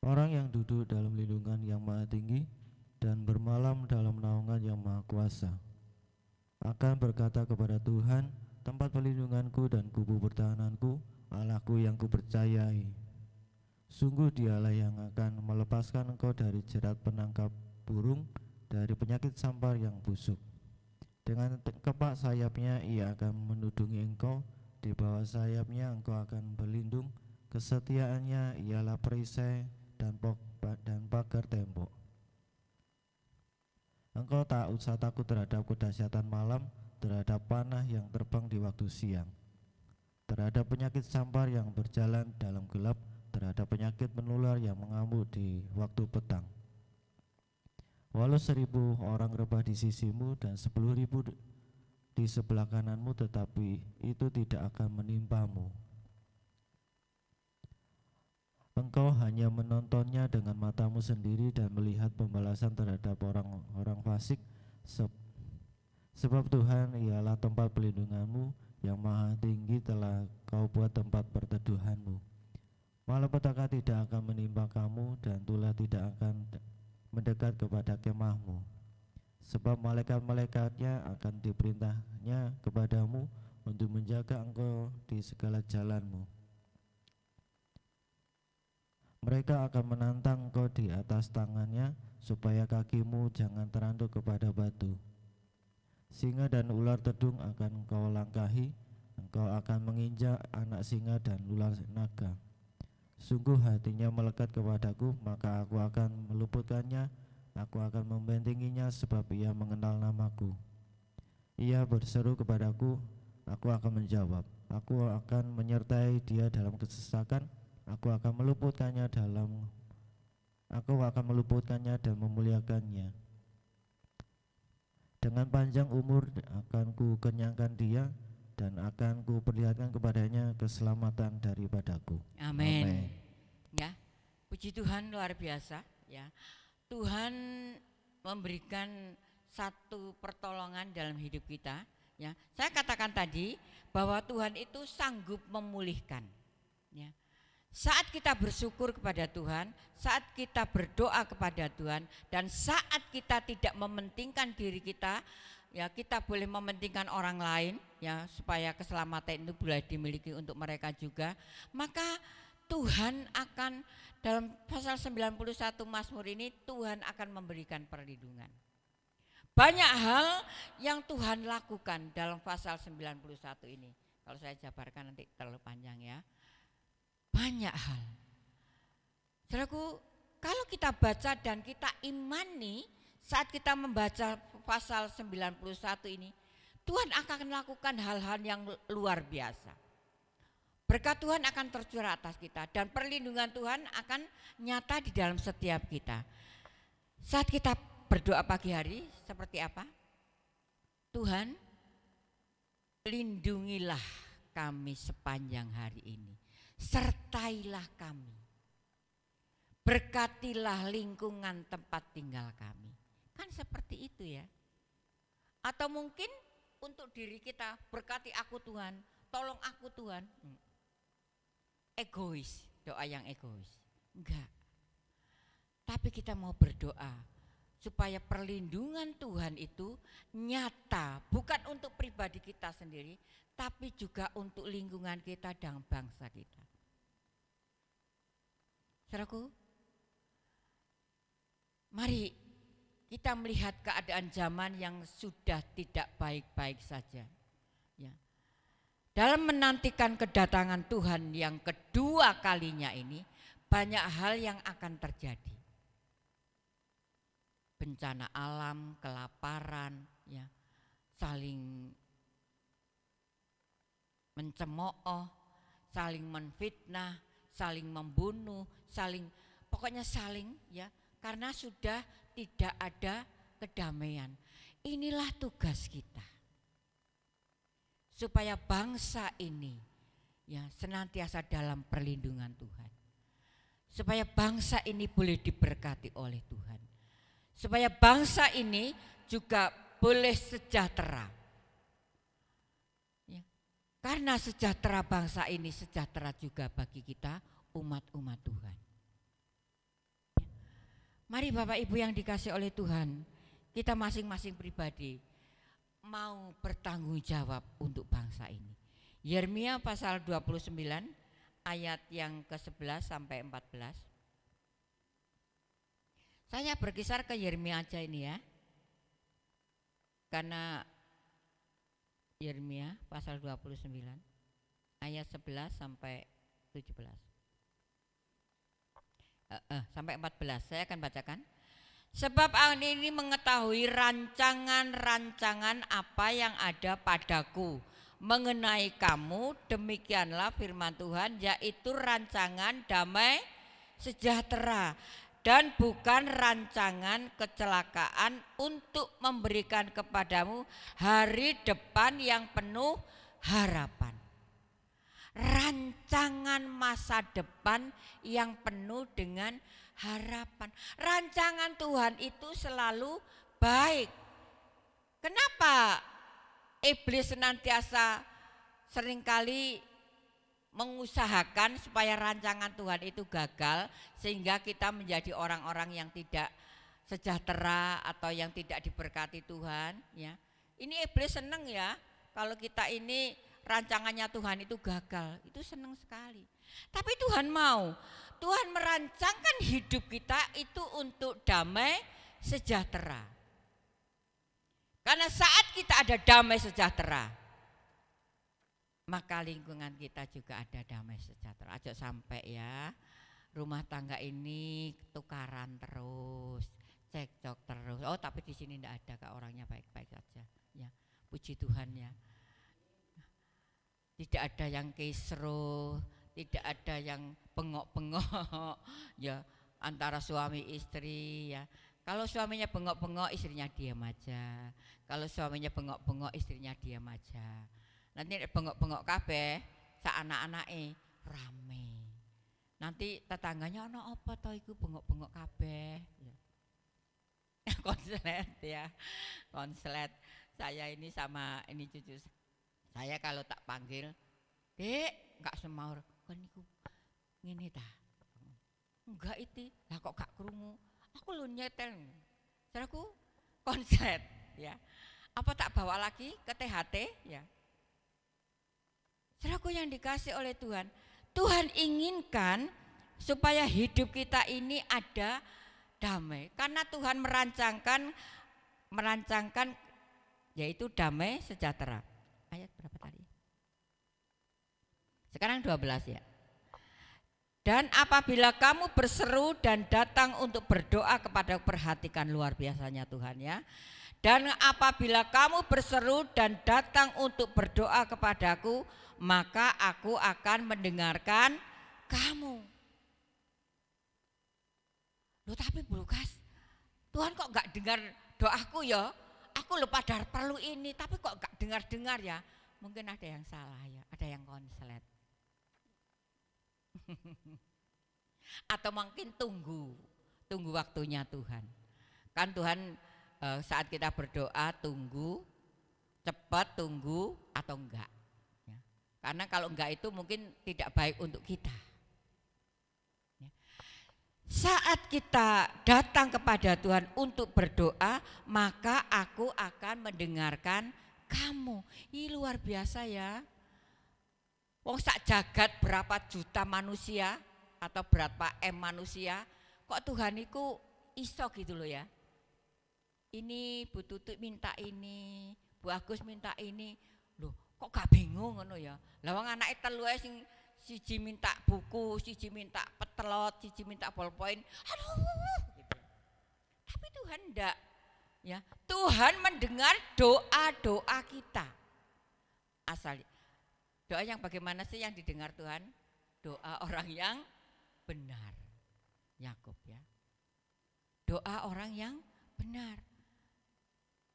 Orang yang duduk dalam lindungan yang maha tinggi dan bermalam dalam naungan yang maha kuasa akan berkata kepada Tuhan, tempat perlindunganku dan kubu pertahananku, Allahku yang kupercayai. Sungguh Dialah yang akan melepaskan engkau dari jerat penangkap burung, dari penyakit sampar yang busuk. Dengan kepak sayapnya ia akan menudungi engkau, di bawah sayapnya engkau akan berlindung. Kesetiaannya ialah perisai dan pagar tembok. Engkau tak usah takut terhadap kedahsyatan malam, terhadap panah yang terbang di waktu siang, terhadap penyakit sampar yang berjalan dalam gelap, terhadap penyakit menular yang mengamuk di waktu petang. Walau 1000 orang rebah di sisimu dan 10.000 di sebelah kananmu, tetapi itu tidak akan menimpamu. Engkau hanya menontonnya dengan matamu sendiri dan melihat pembalasan terhadap orang-orang fasik, sebab Tuhan ialah tempat pelindunganmu, yang maha tinggi telah kau buat tempat perteduhanmu. Malapetaka tidak akan menimpa kamu dan tulah tidak akan mendekat kepada kemahmu, sebab malaikat-malaikatnya akan diperintahnya kepadamu untuk menjaga engkau di segala jalanmu. Mereka akan menantang engkau di atas tangannya, supaya kakimu jangan teranduk kepada batu. Singa dan ular tedung akan engkau langkahi, engkau akan menginjak anak singa dan ular naga. Sungguh hatinya melekat kepadaku, maka aku akan meluputkannya, aku akan membentenginya, sebab ia mengenal namaku. Ia berseru kepadaku, aku akan menjawab, aku akan menyertai dia dalam kesesakan, aku akan meluputkannya dan memuliakannya. Dengan panjang umur akan ku kenyangkan dia, dan akan ku perlihatkan kepadanya keselamatan daripadaku. Amin. Ya, puji Tuhan, luar biasa ya. Tuhan memberikan satu pertolongan dalam hidup kita ya. Saya katakan tadi bahwa Tuhan itu sanggup memulihkan ya. Saat kita bersyukur kepada Tuhan, saat kita berdoa kepada Tuhan, dan saat kita tidak mementingkan diri kita, ya kita boleh mementingkan orang lain ya, supaya keselamatan itu boleh dimiliki untuk mereka juga. Maka Tuhan akan, dalam pasal 91 Mazmur ini, Tuhan akan memberikan perlindungan. Banyak hal yang Tuhan lakukan dalam pasal 91 ini. Kalau saya jabarkan nanti terlalu panjang ya. Banyak hal. Saudaraku, kalau kita baca dan kita imani saat kita membaca pasal 91 ini, Tuhan akan melakukan hal-hal yang luar biasa. Berkat Tuhan akan tercurah atas kita dan perlindungan Tuhan akan nyata di dalam setiap kita. Saat kita berdoa pagi hari seperti apa? Tuhan, lindungilah kami sepanjang hari ini. Sertailah kami. Berkatilah lingkungan tempat tinggal kami. Kan seperti itu ya. Atau mungkin untuk diri kita, berkati aku Tuhan, tolong aku Tuhan. Egois, doa yang egois. Enggak. Tapi kita mau berdoa supaya perlindungan Tuhan itu nyata, bukan untuk pribadi kita sendiri, tapi juga untuk lingkungan kita dan bangsa kita. Saudaraku, mari kita melihat keadaan zaman yang sudah tidak baik-baik saja. Ya. Dalam menantikan kedatangan Tuhan yang kedua kalinya ini, banyak hal yang akan terjadi. Bencana alam, kelaparan, ya, saling mencemooh, saling menfitnah, saling membunuh, pokoknya saling ya, karena sudah tidak ada kedamaian. Inilah tugas kita. Supaya bangsa ini ya senantiasa dalam perlindungan Tuhan. Supaya bangsa ini boleh diberkati oleh Tuhan. Supaya bangsa ini juga boleh sejahtera. Ya. Karena sejahtera bangsa ini sejahtera juga bagi kita umat-umat Tuhan. Ya. Mari Bapak Ibu yang dikasih oleh Tuhan, kita masing-masing pribadi mau bertanggung jawab untuk bangsa ini. Yeremia pasal 29 ayat yang ke-11 sampai 14. Saya berkisar ke Yeremia aja ini ya. Karena Yeremia pasal 29 ayat 11 sampai 17. Sampai 14 saya akan bacakan. Sebab aku ini mengetahui rancangan-rancangan apa yang ada padaku mengenai kamu, demikianlah firman Tuhan, yaitu rancangan damai sejahtera dan bukan rancangan kecelakaan, untuk memberikan kepadamu hari depan yang penuh harapan. Rancangan masa depan yang penuh dengan harapan. Rancangan Tuhan itu selalu baik. Kenapa iblis senantiasa seringkali mengusahakan supaya rancangan Tuhan itu gagal, sehingga kita menjadi orang-orang yang tidak sejahtera atau yang tidak diberkati Tuhan ya. Ini iblis seneng ya kalau kita ini rancangannya Tuhan itu gagal, itu senang sekali. Tapi Tuhan mau, Tuhan merancangkan hidup kita itu untuk damai sejahtera. Karena saat kita ada damai sejahtera, maka lingkungan kita juga ada damai sejahtera. Aja sampai ya rumah tangga ini tukaran terus, cekcok terus. Oh tapi di sini tidak ada, Kak, orangnya baik-baik saja. Ya, puji Tuhan ya. Tidak ada yang kisruh, tidak ada yang bengok-bengok ya antara suami istri ya. Kalau suaminya bengok-bengok, istrinya diam aja. Kalau suaminya bengok-bengok, istrinya diam aja. Nanti bengok-bengok kabeh sak anak-anake rame. Nanti tetangganya ana apa to iku bengok-bengok kabeh. Ya. Konslet ya. Konslet. Saya ini sama ini cucu saya kalau tak panggil, "Dek, enggak semaur." Kan niku ngene ta. Enggak itu. Lah kok gak krungu? Aku lu nyetel. Saudaraku, konslet ya. Apa tak bawa lagi ke THT ya? Saudaraku yang dikasih oleh Tuhan, Tuhan inginkan supaya hidup kita ini ada damai. Karena Tuhan merancangkan yaitu damai sejahtera. Ayat berapa tadi? Sekarang 12 ya. Dan apabila kamu berseru dan datang untuk berdoa kepada, perhatikan luar biasanya Tuhan ya. Dan apabila kamu berseru dan datang untuk berdoa kepadaku, maka aku akan mendengarkan kamu. Loh tapi Bu Lukas, Tuhan kok gak dengar doaku ya? Aku lupa padahal perlu ini, tapi kok gak dengar-dengar ya? Mungkin ada yang salah ya, ada yang konslet. Atau mungkin tunggu waktunya Tuhan. Kan Tuhan saat kita berdoa tunggu, cepat tunggu atau enggak. Ya. Karena kalau enggak itu mungkin tidak baik untuk kita. Ya. Saat kita datang kepada Tuhan untuk berdoa, maka aku akan mendengarkan kamu. Ini luar biasa ya. Wong sak jagat berapa juta manusia atau berapa manusia, kok Tuhan itu iso gitu loh ya. Ini Bu Tutut minta ini, Bu Agus minta ini. Loh, kok gak bingung ngono ya. Lah wong anake telu ae sing siji minta buku, siji minta petelot, siji minta ballpoint. Aduh gitu. Tapi Tuhan enggak ya. Tuhan mendengar doa-doa kita. Asal doa yang bagaimana sih yang didengar Tuhan? Doa orang yang benar. Yakub ya. Doa orang yang benar.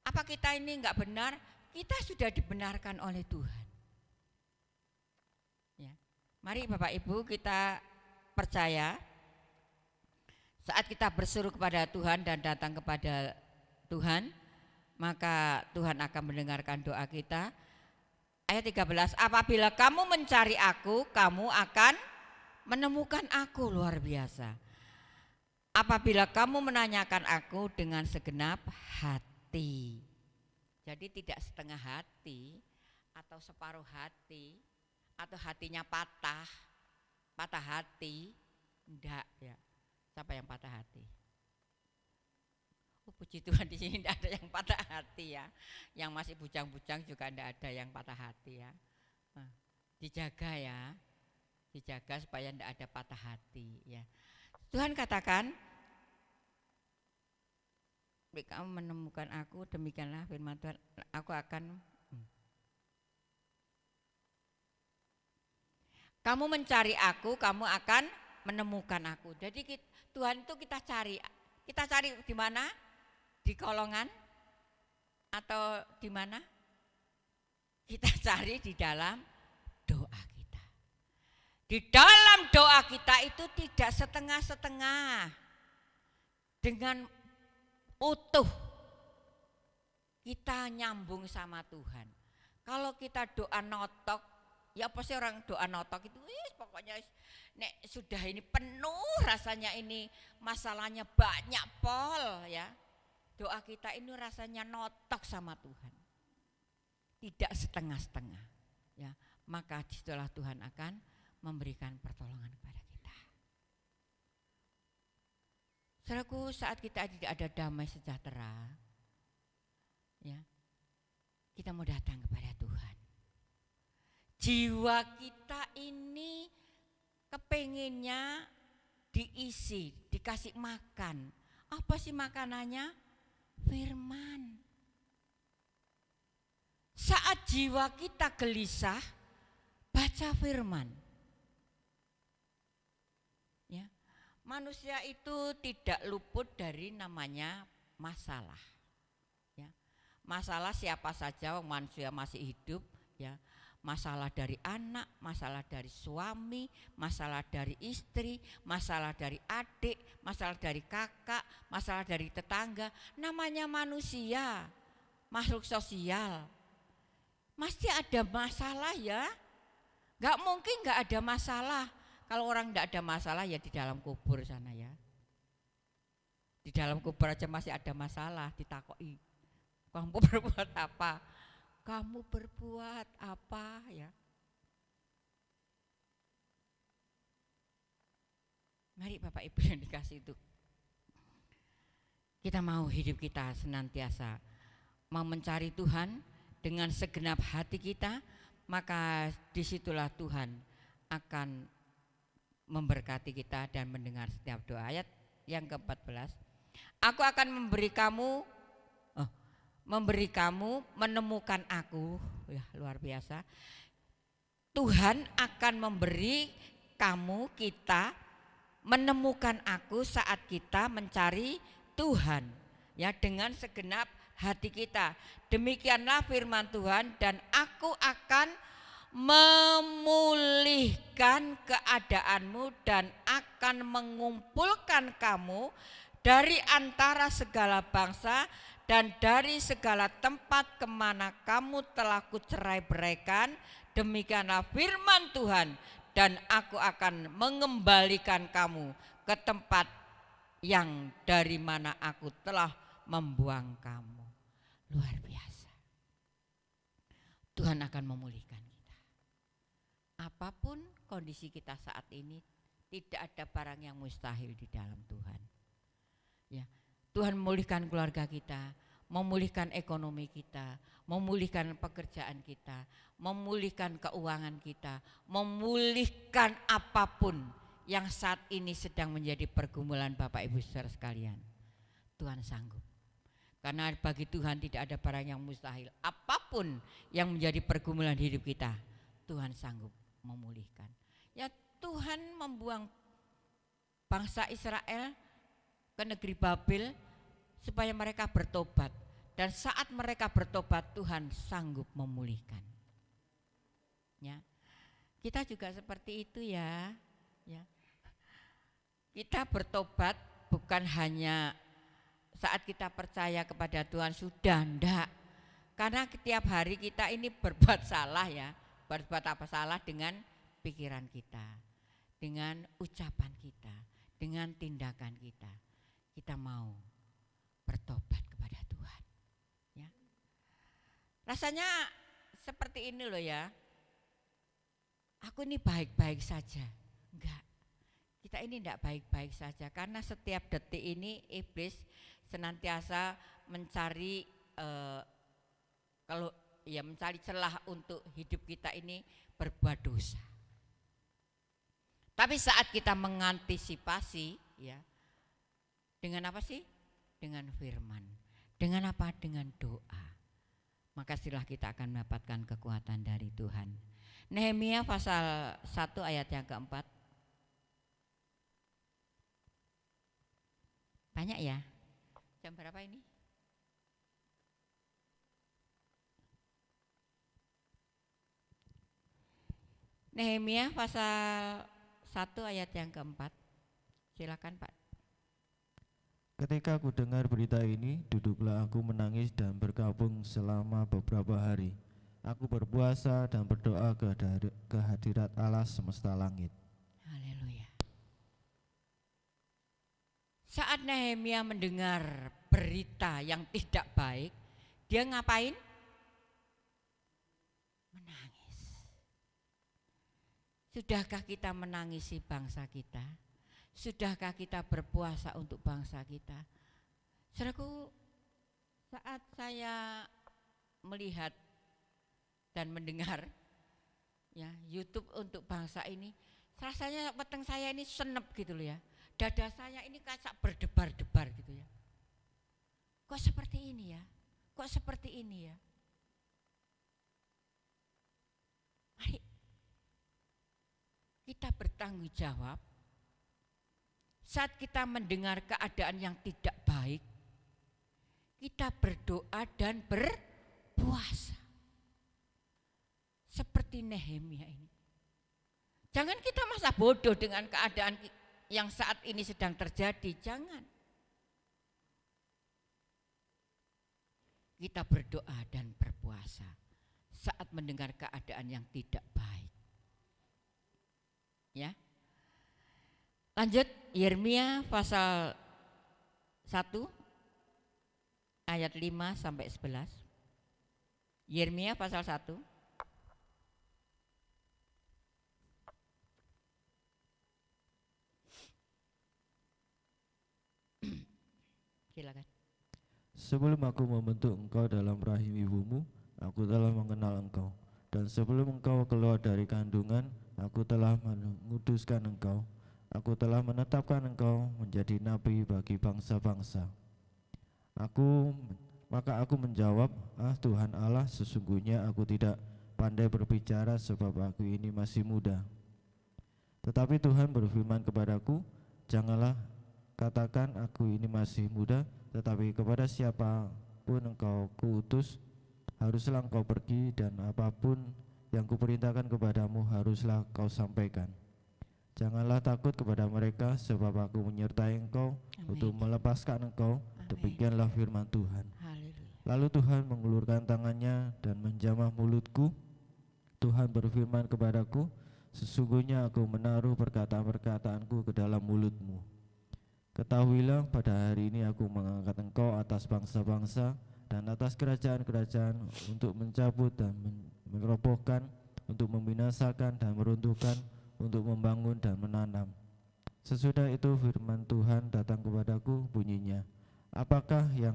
Apa kita ini enggak benar? Kita sudah dibenarkan oleh Tuhan. Ya. Mari Bapak Ibu kita percaya saat kita berseru kepada Tuhan dan datang kepada Tuhan, maka Tuhan akan mendengarkan doa kita. Ayat 13, apabila kamu mencari aku, kamu akan menemukan aku. Luar biasa. Apabila kamu menanyakan aku dengan segenap hati. Jadi tidak setengah hati atau separuh hati atau hatinya patah hati, enggak ya. Siapa yang patah hati? Oh, puji Tuhan di sini tidak ada yang patah hati ya. Yang masih bujang-bujang juga tidak ada yang patah hati ya. Nah, dijaga ya, dijaga supaya tidak ada patah hati ya. Tuhan katakan, kamu menemukan aku, demikianlah firman Tuhan, aku akan kamu mencari aku, kamu akan menemukan aku. Jadi Tuhan itu kita cari di mana? Di kolongan atau di mana? Kita cari di dalam doa kita. Di dalam doa kita itu tidak setengah-setengah, dengan utuh kita nyambung sama Tuhan. Kalau kita doa notok, ya pasti orang doa notok itu pokoknya nek sudah ini penuh rasanya, ini masalahnya banyak pol ya. Doa kita ini rasanya notok sama Tuhan. Tidak setengah-setengah ya. Maka disitulah Tuhan akan memberikan pertolongan kepada kita. Saudaraku, saat kita tidak ada damai sejahtera ya, kita mau datang kepada Tuhan. Jiwa kita ini kepenginnya diisi, dikasih makan. Apa sih makanannya? Firman. Saat jiwa kita gelisah, baca firman. Ya. Manusia itu tidak luput dari namanya masalah. Ya. Masalah siapa saja, manusia masih hidup ya. Masalah dari anak, masalah dari suami, masalah dari istri, masalah dari adik, masalah dari kakak, masalah dari tetangga. Namanya manusia, makhluk sosial. Pasti ada masalah ya. Gak mungkin gak ada masalah. Kalau orang gak ada masalah ya di dalam kubur sana ya. Di dalam kubur aja masih ada masalah, ditakoi. Kamu berbuat apa? Kamu berbuat apa ya? Mari Bapak Ibu yang dikasih itu. Kita mau hidup kita senantiasa mau mencari Tuhan dengan segenap hati kita, maka disitulah Tuhan akan memberkati kita dan mendengar setiap doa. Ayat yang ke-14, aku akan memberi kamu menemukan aku. Ya, luar biasa. Tuhan akan memberi kamu, kita menemukan aku saat kita mencari Tuhan, ya, dengan segenap hati kita. Demikianlah firman Tuhan, dan aku akan memulihkan keadaanmu dan akan mengumpulkan kamu dari antara segala bangsa dan dari segala tempat kemana kamu telah kucerai-beraikan. Demikianlah firman Tuhan, dan aku akan mengembalikan kamu ke tempat yang dari mana aku telah membuang kamu. Luar biasa. Tuhan akan memulihkan kita. Apapun kondisi kita saat ini, tidak ada barang yang mustahil di dalam Tuhan. Ya, Tuhan memulihkan keluarga kita, memulihkan ekonomi kita, memulihkan pekerjaan kita, memulihkan keuangan kita, memulihkan apapun yang saat ini sedang menjadi pergumulan Bapak Ibu Saudara sekalian. Tuhan sanggup. Karena bagi Tuhan tidak ada barang yang mustahil. Apapun yang menjadi pergumulan hidup kita, Tuhan sanggup memulihkan. Ya, Tuhan membuang bangsa Israel ke negeri Babel supaya mereka bertobat. Dan saat mereka bertobat, Tuhan sanggup memulihkan. Ya, kita juga seperti itu ya. Ya, kita bertobat bukan hanya saat kita percaya kepada Tuhan sudah, enggak. Karena setiap hari kita ini berbuat salah ya. Berbuat apa salah dengan pikiran kita, dengan ucapan kita, dengan tindakan kita. Kita mau bertobat kepada Tuhan. Ya. Rasanya seperti ini loh ya. Aku ini baik-baik saja. Enggak. Kita ini enggak baik-baik saja, karena setiap detik ini iblis senantiasa mencari mencari celah untuk hidup kita ini berbuat dosa. Tapi saat kita mengantisipasi, ya, dengan apa sih? Dengan firman. Dengan apa? Dengan doa. Maka setelah kita akan mendapatkan kekuatan dari Tuhan. Nehemia pasal 1 ayat yang keempat. Banyak ya? Jam berapa ini? Nehemia pasal 1 ayat yang keempat. Silakan Pak. Ketika aku dengar berita ini, duduklah aku menangis dan berkabung selama beberapa hari. Aku berpuasa dan berdoa ke hadirat Allah semesta langit. Haleluya. Saat Nehemia mendengar berita yang tidak baik, dia ngapain? Menangis. Sudahkah kita menangisi bangsa kita? Sudahkah kita berpuasa untuk bangsa kita? Saudaraku, saat saya melihat dan mendengar ya YouTube untuk bangsa ini, rasanya weteng saya ini senep gitu loh ya. Dada saya ini kayak berdebar-debar gitu ya. Kok seperti ini ya? Kok seperti ini ya? Mari kita bertanggung jawab. Saat kita mendengar keadaan yang tidak baik, kita berdoa dan berpuasa. Seperti Nehemia ini. Jangan kita masa bodoh dengan keadaan yang saat ini sedang terjadi, jangan. Kita berdoa dan berpuasa saat mendengar keadaan yang tidak baik. Ya. Lanjut, Yeremia pasal 1 ayat 5 sampai 11. Yeremia pasal 1. Silakan. Sebelum aku membentuk engkau dalam rahim ibumu, aku telah mengenal engkau. Dan Dan sebelum engkau keluar dari kandungan, aku telah menguduskan engkau. Aku telah menetapkan engkau menjadi nabi bagi bangsa-bangsa. Maka aku menjawab, Tuhan Allah, sesungguhnya aku tidak pandai berbicara sebab aku ini masih muda. Tetapi Tuhan berfirman kepadaku, janganlah katakan aku ini masih muda, tetapi kepada siapapun engkau kuutus, haruslah engkau pergi, dan apapun yang kuperintahkan kepadamu haruslah kau sampaikan. Janganlah takut kepada mereka, sebab aku menyertai engkau untuk melepaskan engkau. Demikianlah firman Tuhan. Lalu Tuhan mengulurkan tangannya dan menjamah mulutku. Tuhan berfirman kepadaku, sesungguhnya aku menaruh perkataan-perkataanku ke dalam mulutmu. Ketahuilah, pada hari ini aku mengangkat engkau atas bangsa-bangsa dan atas kerajaan-kerajaan, untuk mencabut dan merobohkan, untuk membinasakan dan meruntuhkan, untuk membangun dan menanam. Sesudah itu firman Tuhan datang kepadaku, bunyinya, apakah yang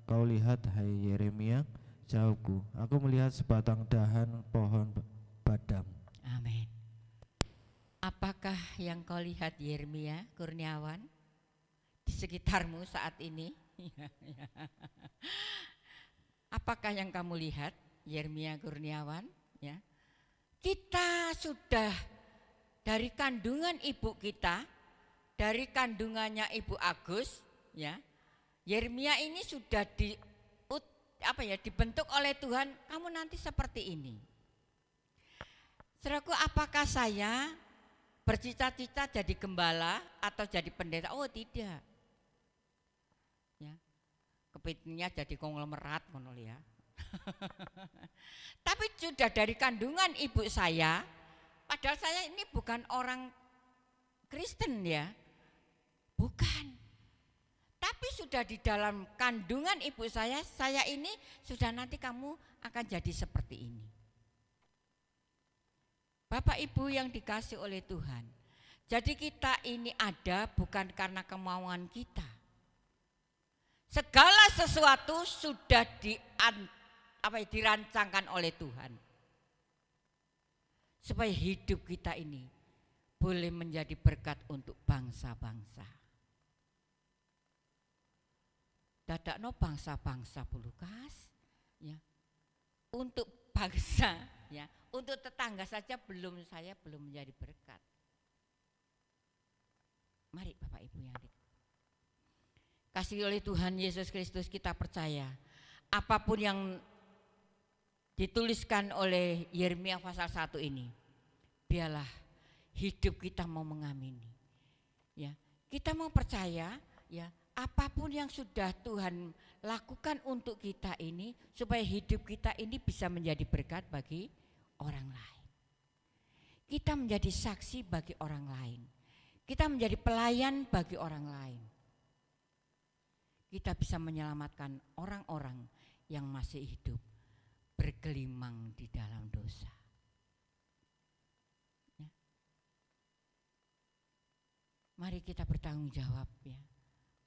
kau lihat, hai Yeremia? Jawabku, aku melihat sebatang dahan pohon badam. Amin. Apakah yang kau lihat, Yeremia Kurniawan, di sekitarmu saat ini? Apakah yang kamu lihat, Yeremia Kurniawan? Ya, kita sudah dari kandungan ibu kita, dari kandungannya Ibu Agus, ya, Yeremia ini sudah dibentuk oleh Tuhan. Kamu nanti seperti ini. Saudaraku, apakah saya bercita-cita jadi gembala atau jadi pendeta? Oh tidak. Ya, kepinginnya jadi konglomerat, ya. Tapi sudah dari kandungan ibu saya, padahal saya ini bukan orang Kristen, ya, bukan. Tapi sudah di dalam kandungan ibu saya ini sudah nanti kamu akan jadi seperti ini. Bapak Ibu yang dikasih oleh Tuhan, jadi kita ini ada bukan karena kemauan kita. Segala sesuatu sudah dirancangkan oleh Tuhan, supaya hidup kita ini boleh menjadi berkat untuk bangsa-bangsa. Dadakno bangsa-bangsa Lukas, ya, untuk bangsa, ya, untuk tetangga saja saya belum menjadi berkat. Mari Bapak Ibu yang kasih oleh Tuhan Yesus Kristus, kita percaya apapun yang dituliskan oleh Yeremia pasal 1 ini, biarlah hidup kita mau mengamini. Ya, kita mau percaya, ya, apapun yang sudah Tuhan lakukan untuk kita ini, supaya hidup kita ini bisa menjadi berkat bagi orang lain. Kita menjadi saksi bagi orang lain. Kita menjadi pelayan bagi orang lain. Kita bisa menyelamatkan orang-orang yang masih hidup bergelimang di dalam dosa. Ya. Mari kita bertanggung jawab, ya.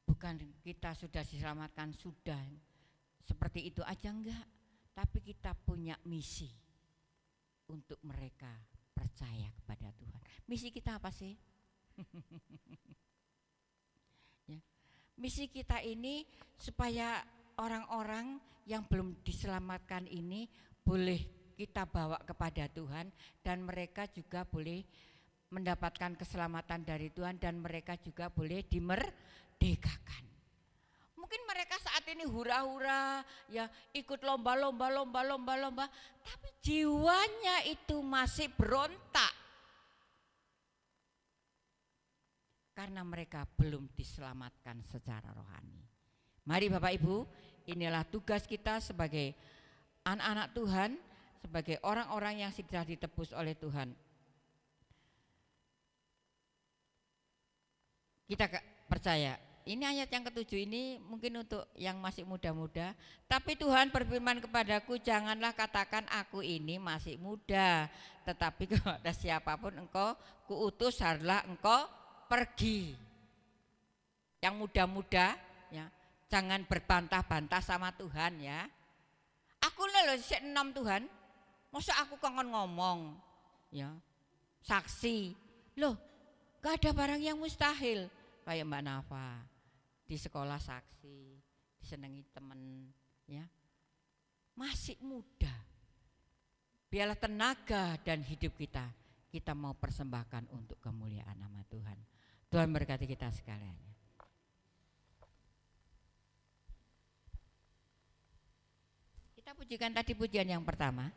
Bukan kita sudah diselamatkan, sudah seperti itu aja, enggak. Tapi kita punya misi untuk mereka percaya kepada Tuhan. Misi kita apa sih? Ya. Misi kita ini supaya orang-orang yang belum diselamatkan ini boleh kita bawa kepada Tuhan, dan mereka juga boleh mendapatkan keselamatan dari Tuhan, dan mereka juga boleh dimerdekakan. Mungkin mereka saat ini hura-hura, ya, ikut lomba, tapi jiwanya itu masih berontak karena mereka belum diselamatkan secara rohani. Mari Bapak Ibu, inilah tugas kita sebagai anak-anak Tuhan, sebagai orang-orang yang sudah ditebus oleh Tuhan. Kita percaya, ini ayat yang ke-7 ini mungkin untuk yang masih muda-muda. Tapi Tuhan berfirman kepadaku, janganlah katakan aku ini masih muda, tetapi kepada siapapun engkau kuutus haruslah engkau pergi. Yang muda-muda, ya, jangan berbantah-bantah sama Tuhan, ya. Aku lho sik enom Tuhan. Masa aku kangen ngomong, ya, saksi. Loh, gak ada barang yang mustahil. Kayak Mbak Nafa, di sekolah saksi, disenangi temen, ya. Masih muda. Biarlah tenaga dan hidup kita mau persembahkan untuk kemuliaan nama Tuhan. Tuhan berkati kita sekalian. Kita pujikan tadi pujian yang pertama.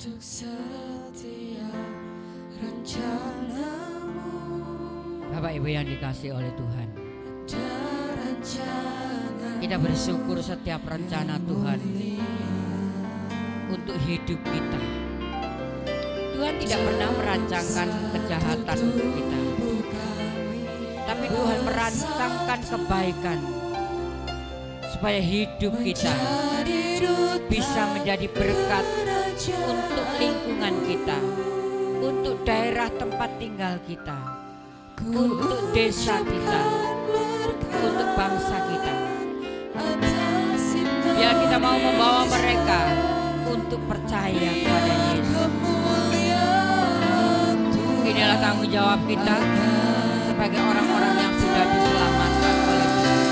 Untuk setiap rencanamu. Bapak Ibu yang dikasihi oleh Tuhan, rencana kita bersyukur setiap rencana Tuhan untuk hidup kita. Tuhan tidak pernah merancangkan kejahatan untuk kita, tapi Tuhan merancangkan kebaikan supaya hidup kita bisa menjadi berkat untuk lingkungan kita, untuk daerah tempat tinggal kita, untuk desa kita, untuk bangsa kita. Biar kita mau membawa mereka untuk percaya kepada Yesus. Inilah tanggung jawab kita sebagai orang-orang yang sudah diselamatkan oleh Tuhan.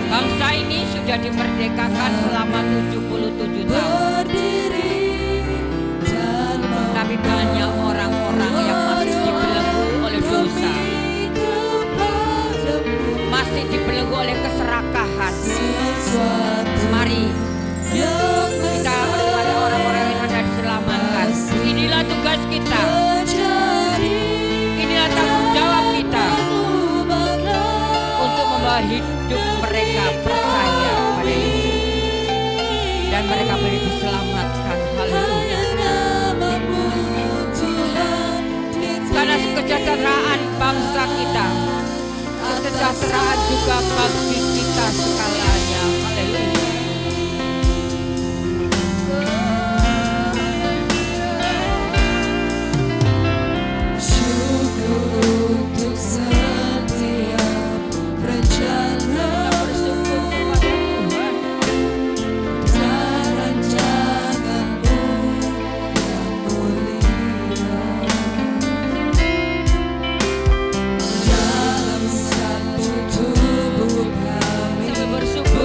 Bangsa ini sudah dimerdekakan selama 77 tahun. Tapi banyak orang-orang yang masih dibelenggu oleh dosa, masih dibelenggu oleh keserakahan. Mari kita kepada orang-orang yang sudah diselamatkan. Inilah tugas kita. Inilah tanggung jawab kita untuk membawa hidup mereka percaya pada Yesus dan mereka boleh diselamatkan. Haleluya. Karena kesejahteraan bangsa kita, kesejahteraan juga bagi kita segalanya. Haleluya. Bersyukur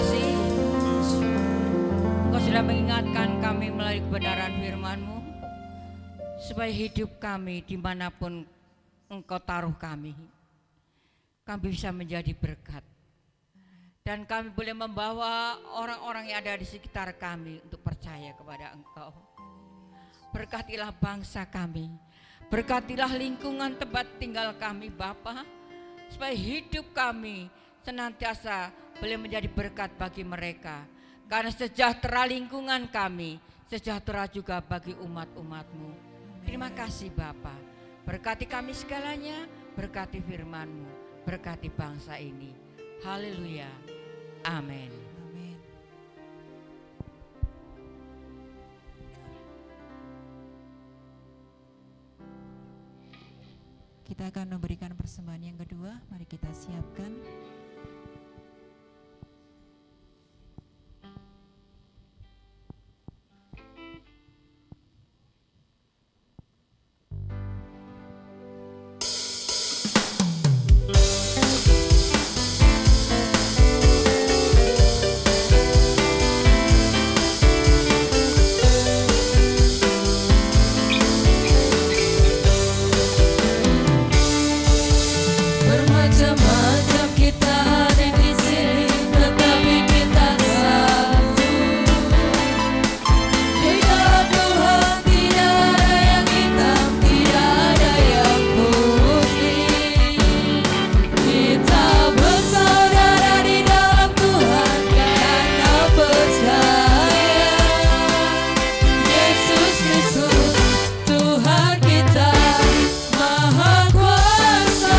kasih. Engkau sudah mengingatkan kami melalui kebenaran firman-Mu, supaya hidup kami dimanapun Engkau taruh kami bisa menjadi berkat. Dan kami boleh membawa orang-orang yang ada di sekitar kami untuk percaya kepada Engkau. Berkatilah bangsa kami, berkatilah lingkungan tempat tinggal kami Bapa, supaya hidup kami senantiasa boleh menjadi berkat bagi mereka. Karena sejahtera lingkungan kami, sejahtera juga bagi umat-umat-Mu. Terima kasih Bapa, berkati kami segalanya, berkati firman-Mu, berkati bangsa ini. Haleluya, amin. Amin. Kita akan memberikan persembahan yang kedua. Mari kita siapkan. Bermacam-macam kita ada di sini, tetapi kita satu. Di dalam Tuhan tidak ada yang hitam, tidak ada yang putih. Kita bersaudara di dalam Tuhan karena percaya Yesus Kristus Tuhan kita Maha Kuasa.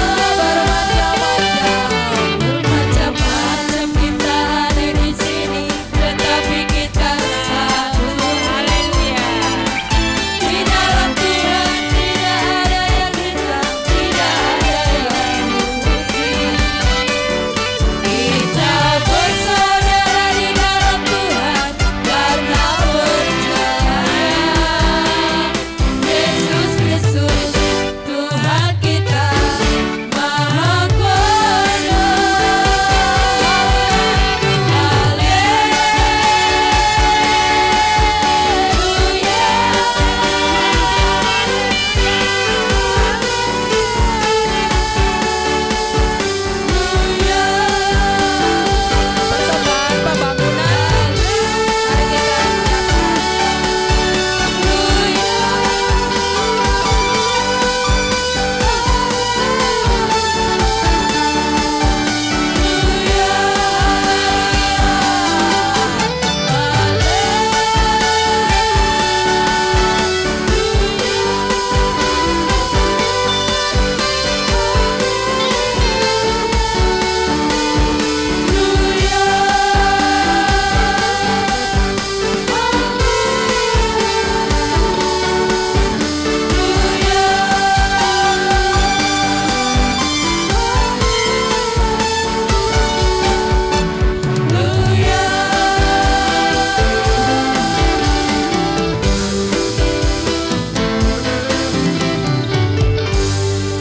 Bermacam-macam kita ada di sini, tetapi kita satu. Haleluya. Di dalam Tuhan tidak ada yang hitam, tidak ada yang putih. Kita bersaudara di dalam Tuhan karena percaya Yesus Kristus Tuhan kita Maha Kuasa. Persembahan pembangunan, mari kita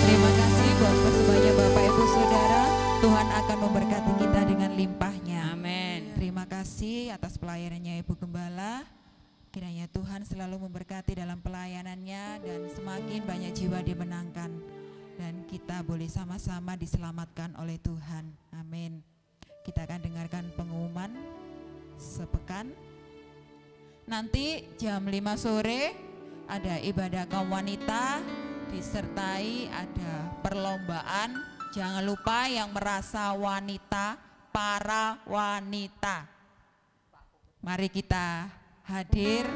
Terima kasih buat persembahannya Bapak Ibu Saudara. Tuhan akan memberkati kita dengan limpahnya. amin. Terima kasih atas pelayanannya Ibu Gembala. Kiranya Tuhan selalu memberkati dalam pelayanannya dan semakin banyak jiwa dimenangkan. Dan kita boleh sama-sama diselamatkan oleh Tuhan. Amin. Kita akan dengarkan pengumuman sepekan. Nanti jam 5 sore ada ibadah kaum wanita, disertai ada perlombaan. Jangan lupa yang merasa wanita, para wanita. Mari kita hadir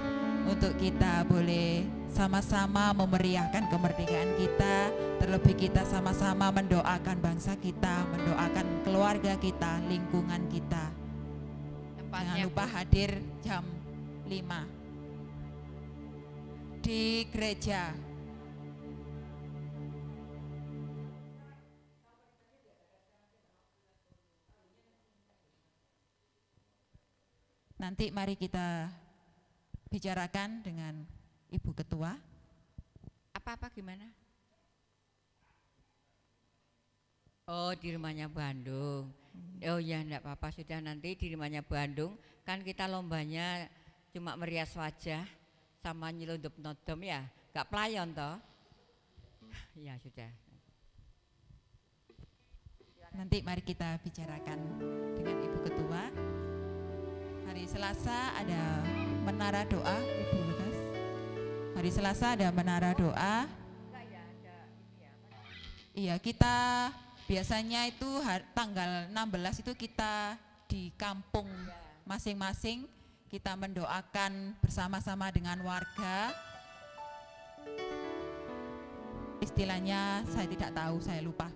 untuk kita boleh sama-sama memeriahkan kemerdekaan kita. Terlebih kita sama-sama mendoakan bangsa kita, mendoakan keluarga kita, lingkungan kita. Jangan lupa hadir jam 5 di gereja. Nanti mari kita bicarakan dengan Ibu Ketua. Apa-apa gimana? Oh, di rumahnya Bandung. Oh ya, enggak apa-apa, sudah nanti di rumahnya Bandung. Kan kita lombanya cuma merias wajah sama nyelundup nodom ya, gak pelayon toh. Ya sudah. Nanti mari kita bicarakan dengan Ibu Ketua. Hari Selasa ada menara doa, Ibu Lukas. Hari Selasa ada menara doa. Iya, kita biasanya itu tanggal 16 itu kita di kampung masing-masing kita mendoakan bersama-sama dengan warga. Istilahnya saya tidak tahu, saya lupa.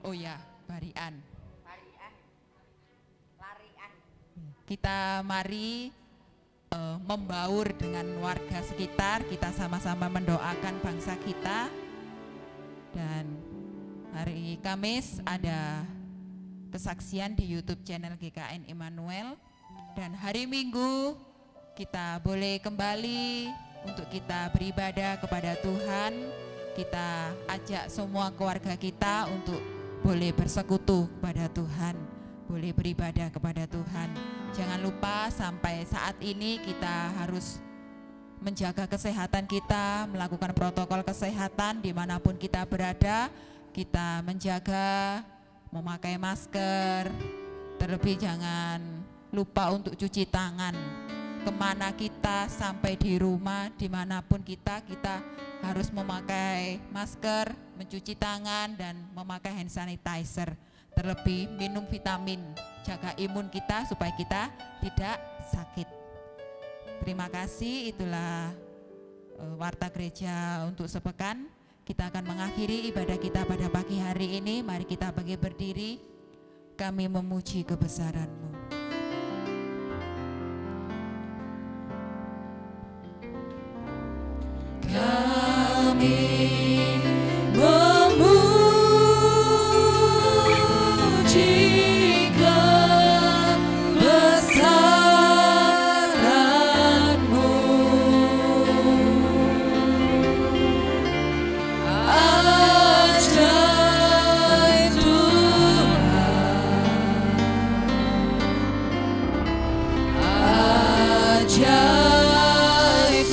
Oh ya, barian. Larian. Kita mari membaur dengan warga sekitar, kita sama-sama mendoakan bangsa kita. Dan hari Kamis ada kesaksian di YouTube channel GKN Immanuel. Dan hari Minggu kita boleh kembali untuk kita beribadah kepada Tuhan. Kita ajak semua keluarga kita untuk boleh bersekutu kepada Tuhan, boleh beribadah kepada Tuhan. Jangan lupa sampai saat ini kita harus menjaga kesehatan kita, melakukan protokol kesehatan dimanapun kita berada. Kita menjaga memakai masker, terlebih jangan lupa untuk cuci tangan. Kemana kita sampai di rumah, dimanapun kita harus memakai masker, mencuci tangan dan memakai hand sanitizer. Terlebih minum vitamin, jaga imun kita supaya kita tidak sakit. Terima kasih, itulah Warta Gereja untuk sepekan. Kita akan mengakhiri ibadah kita pada pagi hari ini. Mari kita bangkit berdiri. Kami memuji kebesaran-Mu. Kami memuji kebesaran-Mu. Ajaib Tuhan, ajaib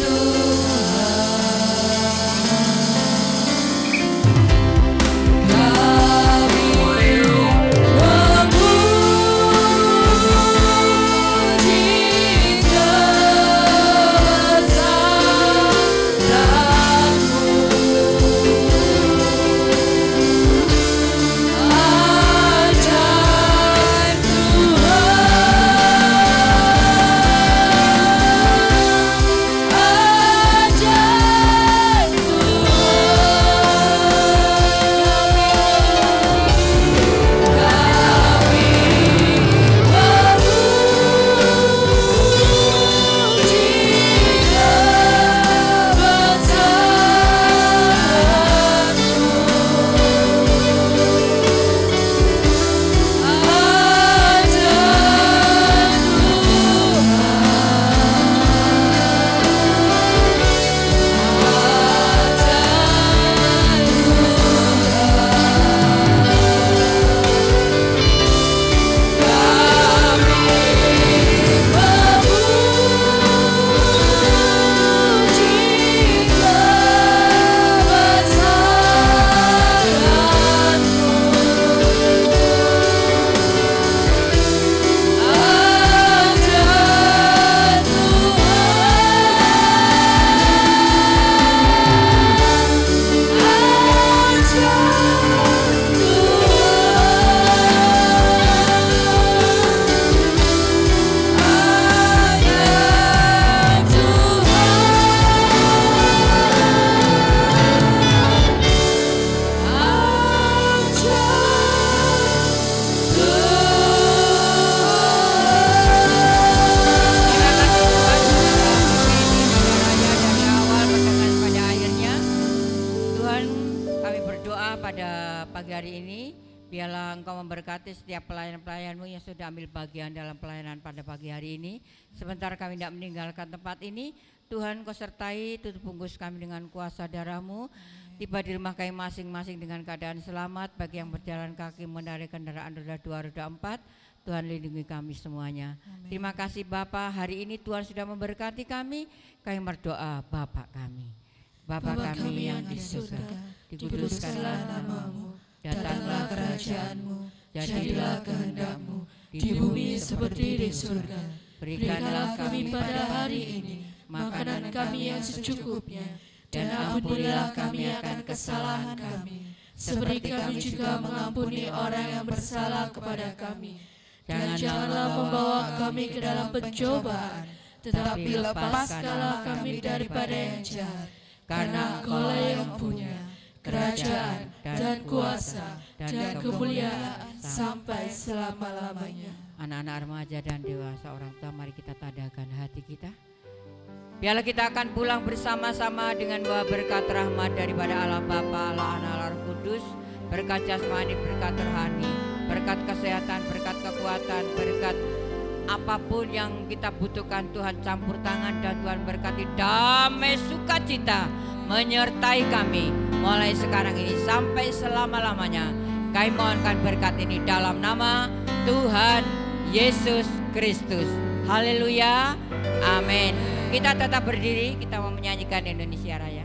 Biarlah Engkau memberkati setiap pelayan-pelayan-Mu yang sudah ambil bagian dalam pelayanan pada pagi hari ini. Sebentar kami tidak meninggalkan tempat ini, Tuhan Kau sertai, tutup bungkus kami dengan kuasa darah-Mu. tiba di rumah kami masing-masing dengan keadaan selamat. Bagi yang berjalan kaki mengendarai kendaraan roda 2, roda 4, Tuhan lindungi kami semuanya. Amin. Terima kasih Bapa, hari ini Tuhan sudah memberkati kami. Kami berdoa, Bapa kami. Bapa kami yang di surga, dikuduskanlah namamu, datanglah kerajaanmu, jadilah kehendak-mu di bumi seperti di surga. Berikanlah kami pada hari ini makanan kami yang secukupnya, dan ampunilah kami akan kesalahan kami, seperti kami juga mengampuni orang yang bersalah kepada kami. Dan janganlah membawa kami ke dalam pencobaan, tetapi lepaskanlah kami daripada yang jahat. Karena Engkaulah yang punya kerajaan dan kuasa dan kemuliaan sampai selama-lamanya. Anak-anak remaja dan dewasa, orang tua, mari kita tadahkan hati kita. Biarlah kita akan pulang bersama-sama dengan bawa berkat rahmat daripada Allah Bapa, Allah Anak, Allah Roh Kudus, berkat jasmani, berkat rohani, berkat kesehatan, berkat kekuatan, berkat apapun yang kita butuhkan. Tuhan campur tangan dan Tuhan berkati, damai sukacita menyertai kami mulai sekarang ini sampai selama-lamanya. Kami mohonkan berkat ini dalam nama Tuhan Yesus Kristus. Haleluya, amin. Kita tetap berdiri, kita mau menyanyikan Indonesia Raya.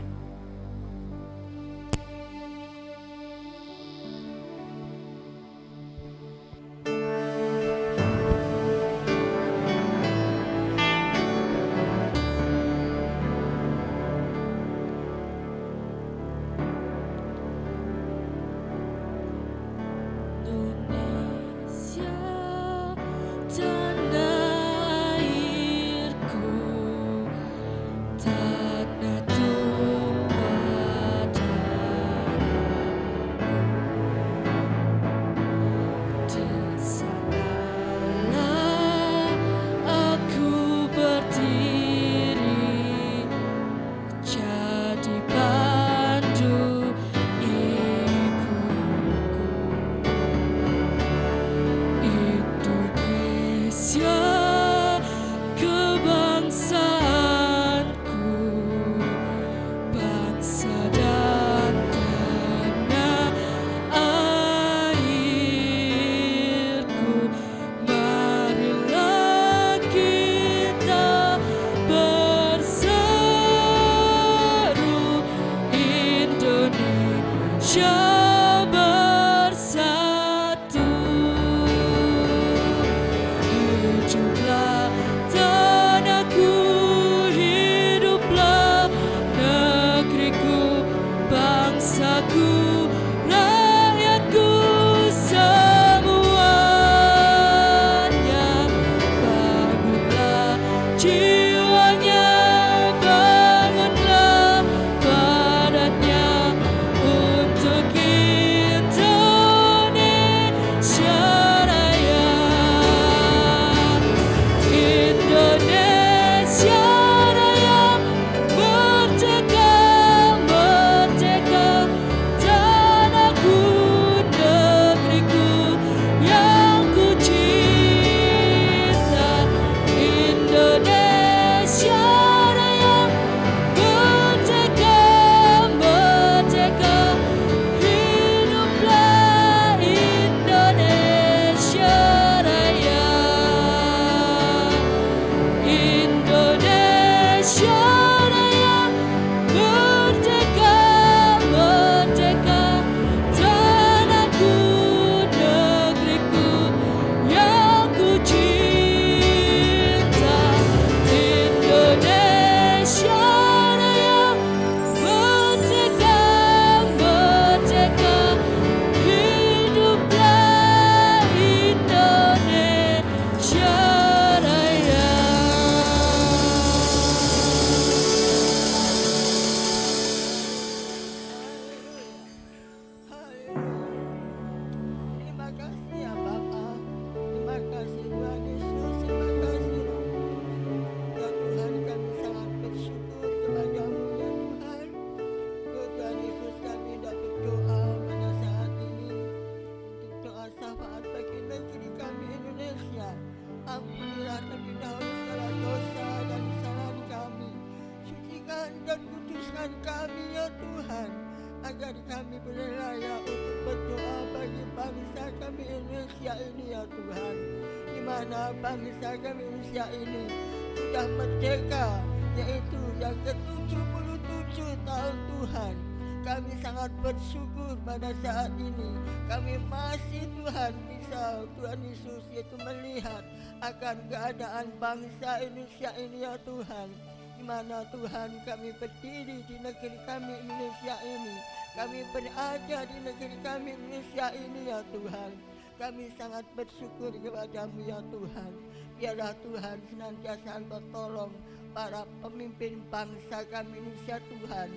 agar kami boleh layak untuk berdoa bagi bangsa kami Indonesia ini ya Tuhan, di mana bangsa kami Indonesia ini sudah merdeka, yaitu yang ke-77 tahun Tuhan. Kami sangat bersyukur pada saat ini kami masih Tuhan bisa Tuhan Yesus yaitu melihat akan keadaan bangsa Indonesia ini ya Tuhan, di mana Tuhan kami berdiri di negeri kami Indonesia ini, kami berada di negeri kami Indonesia ini ya Tuhan. Kami sangat bersyukur kepada-Mu ya Tuhan. Biarlah Tuhan senantiasa Engkau tolong para pemimpin bangsa kami Indonesia Tuhan.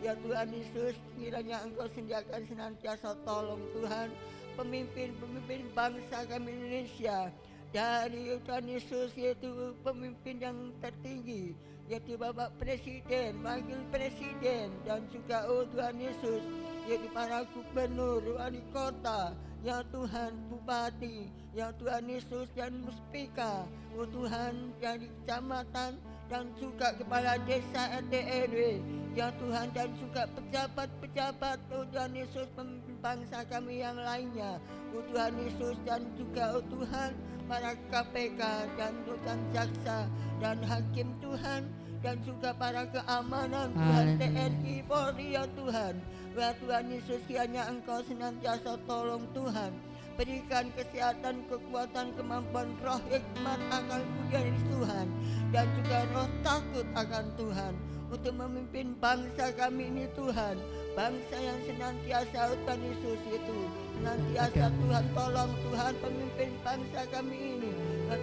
Ya Tuhan Yesus, kiranya Engkau sediakan senantiasa tolong Tuhan pemimpin-pemimpin bangsa kami Indonesia. Dari Tuhan Yesus yaitu pemimpin yang tertinggi, yaitu Bapak Presiden, Wakil Presiden, dan juga Tuhan Yesus yaitu para gubernur, wali kota, ya Tuhan, bupati, ya Tuhan Yesus, dan muspika, Tuhan, dari kecamatan dan juga kepala desa RT RW, ya Tuhan, dan juga pejabat-pejabat, Tuhan Yesus, pemimpin bangsa kami yang lainnya, Tuhan Yesus, dan juga Tuhan, para KPK dan Tuhan jaksa dan hakim Tuhan, dan juga para keamanan Tuhan, TNI, Polri ya Tuhan. Ya Tuhan Yesus, kiranya Engkau senantiasa tolong Tuhan, berikan kesehatan, kekuatan, kemampuan, roh hikmat, akal budi dari Tuhan, dan juga roh takut akan Tuhan untuk memimpin bangsa kami ini Tuhan, bangsa yang senantiasa Tuhan Yesus itu senantiasa Tuhan tolong Tuhan pemimpin bangsa kami ini,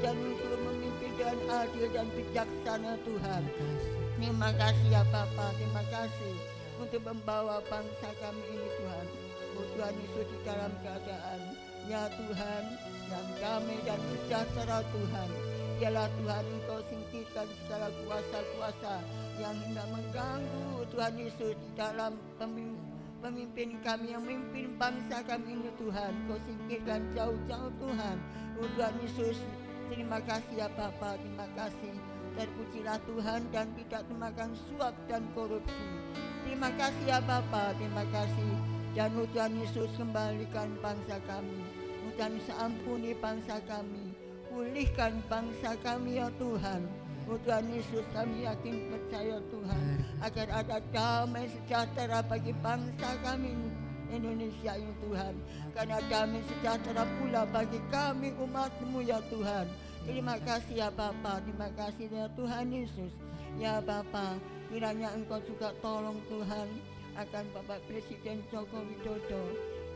dan untuk memimpin dengan adil dan bijaksana Tuhan. Terima kasih ya Bapa, terima kasih untuk membawa bangsa kami ini Tuhan. Tuhan Yesus di dalam keadaan ya Tuhan yang damai dan sejahtera Tuhan. Biarlah Tuhan Engkau singkirkan segala kuasa-kuasa yang hendak mengganggu Tuhan Yesus di dalam pemimpin kami yang memimpin bangsa kami ini Tuhan. Kau singkirkan jauh-jauh Tuhan. Tuhan Yesus, terima kasih ya Bapa, terima kasih. Terpujilah Tuhan dan tidak termakan suap dan korupsi. Terima kasih ya Bapa, terima kasih. Dan Tuhan Yesus, kembalikan bangsa kami. Tuhan Yesus, ampuni bangsa kami. Pulihkan bangsa kami ya Tuhan. Tuhan Yesus, kami yakin percaya Tuhan agar ada damai sejahtera bagi bangsa kami Indonesia ini Tuhan. Karena damai sejahtera pula bagi kami umat-Mu ya Tuhan. Terima kasih ya Bapa, terima kasih ya Tuhan Yesus. Ya Bapa, kiranya Engkau juga tolong Tuhan akan Bapak Presiden Joko Widodo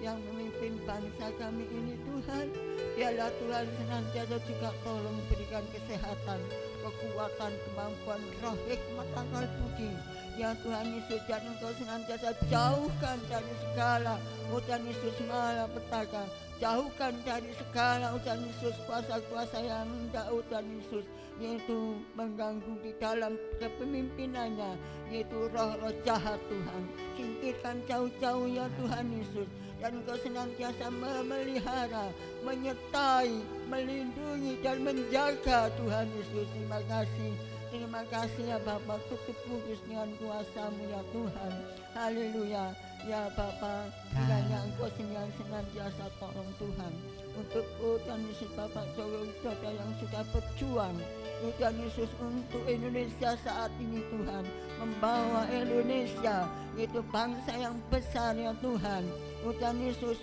yang memimpin bangsa kami ini Tuhan. Biarlah Tuhan senantiasa juga tolong berikan kesehatan, kekuatan, kemampuan, roh hikmat, akal budi. Ya Tuhan Yesus, dan Engkau senantiasa jauhkan dari segala Tuhan Yesus malapetaka, jauhkan dari segala Tuhan Yesus kuasa-kuasa yang hendak Tuhan Yesus yaitu mengganggu di dalam kepemimpinannya, yaitu roh-roh jahat Tuhan. Singkirkan jauh-jauh ya Tuhan Yesus, dan Engkau senantiasa memelihara, menyertai, melindungi dan menjaga Tuhan Yesus. Terima kasih. Terima kasih ya Bapa, tutup bungkus dengan kuasa-Mu ya Tuhan. Haleluya. Ya Bapa, kiranya Engkau senantiasa tolong Tuhan untuk Tuhan Yesus Bapak Joko Widodo yang sudah berjuang Tuhan Yesus untuk Indonesia saat ini Tuhan, membawa Indonesia yaitu bangsa yang besar ya Tuhan. Tuhan Yesus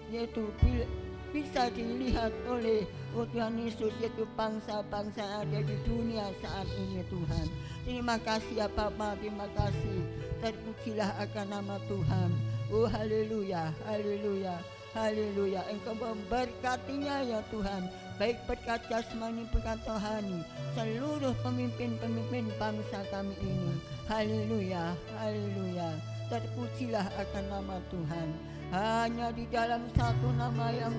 yaitu bisa dilihat oleh Tuhan Yesus yaitu bangsa-bangsa yang ada di dunia saat ini Tuhan. Terima kasih ya Bapa, terima kasih. Terpujilah akan nama Tuhan. Oh haleluya, haleluya, haleluya. Engkau memberkatinya ya Tuhan, baik berkat jasmani berkat rohani, seluruh pemimpin-pemimpin bangsa kami ini. Haleluya, haleluya. Terpujilah akan nama Tuhan. Hanya di dalam satu nama yang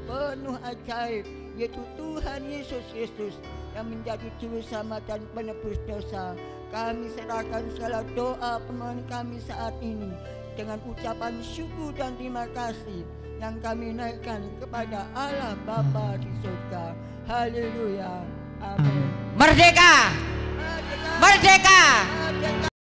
penuh ajaib, yaitu Tuhan Yesus Kristus yang menjadi juru selamat dan penebus dosa. Kami serahkan segala doa permohonan kami saat ini dengan ucapan syukur dan terima kasih yang kami naikkan kepada Allah Bapa di surga. Haleluya. Amin. Merdeka! Merdeka! Merdeka! Merdeka!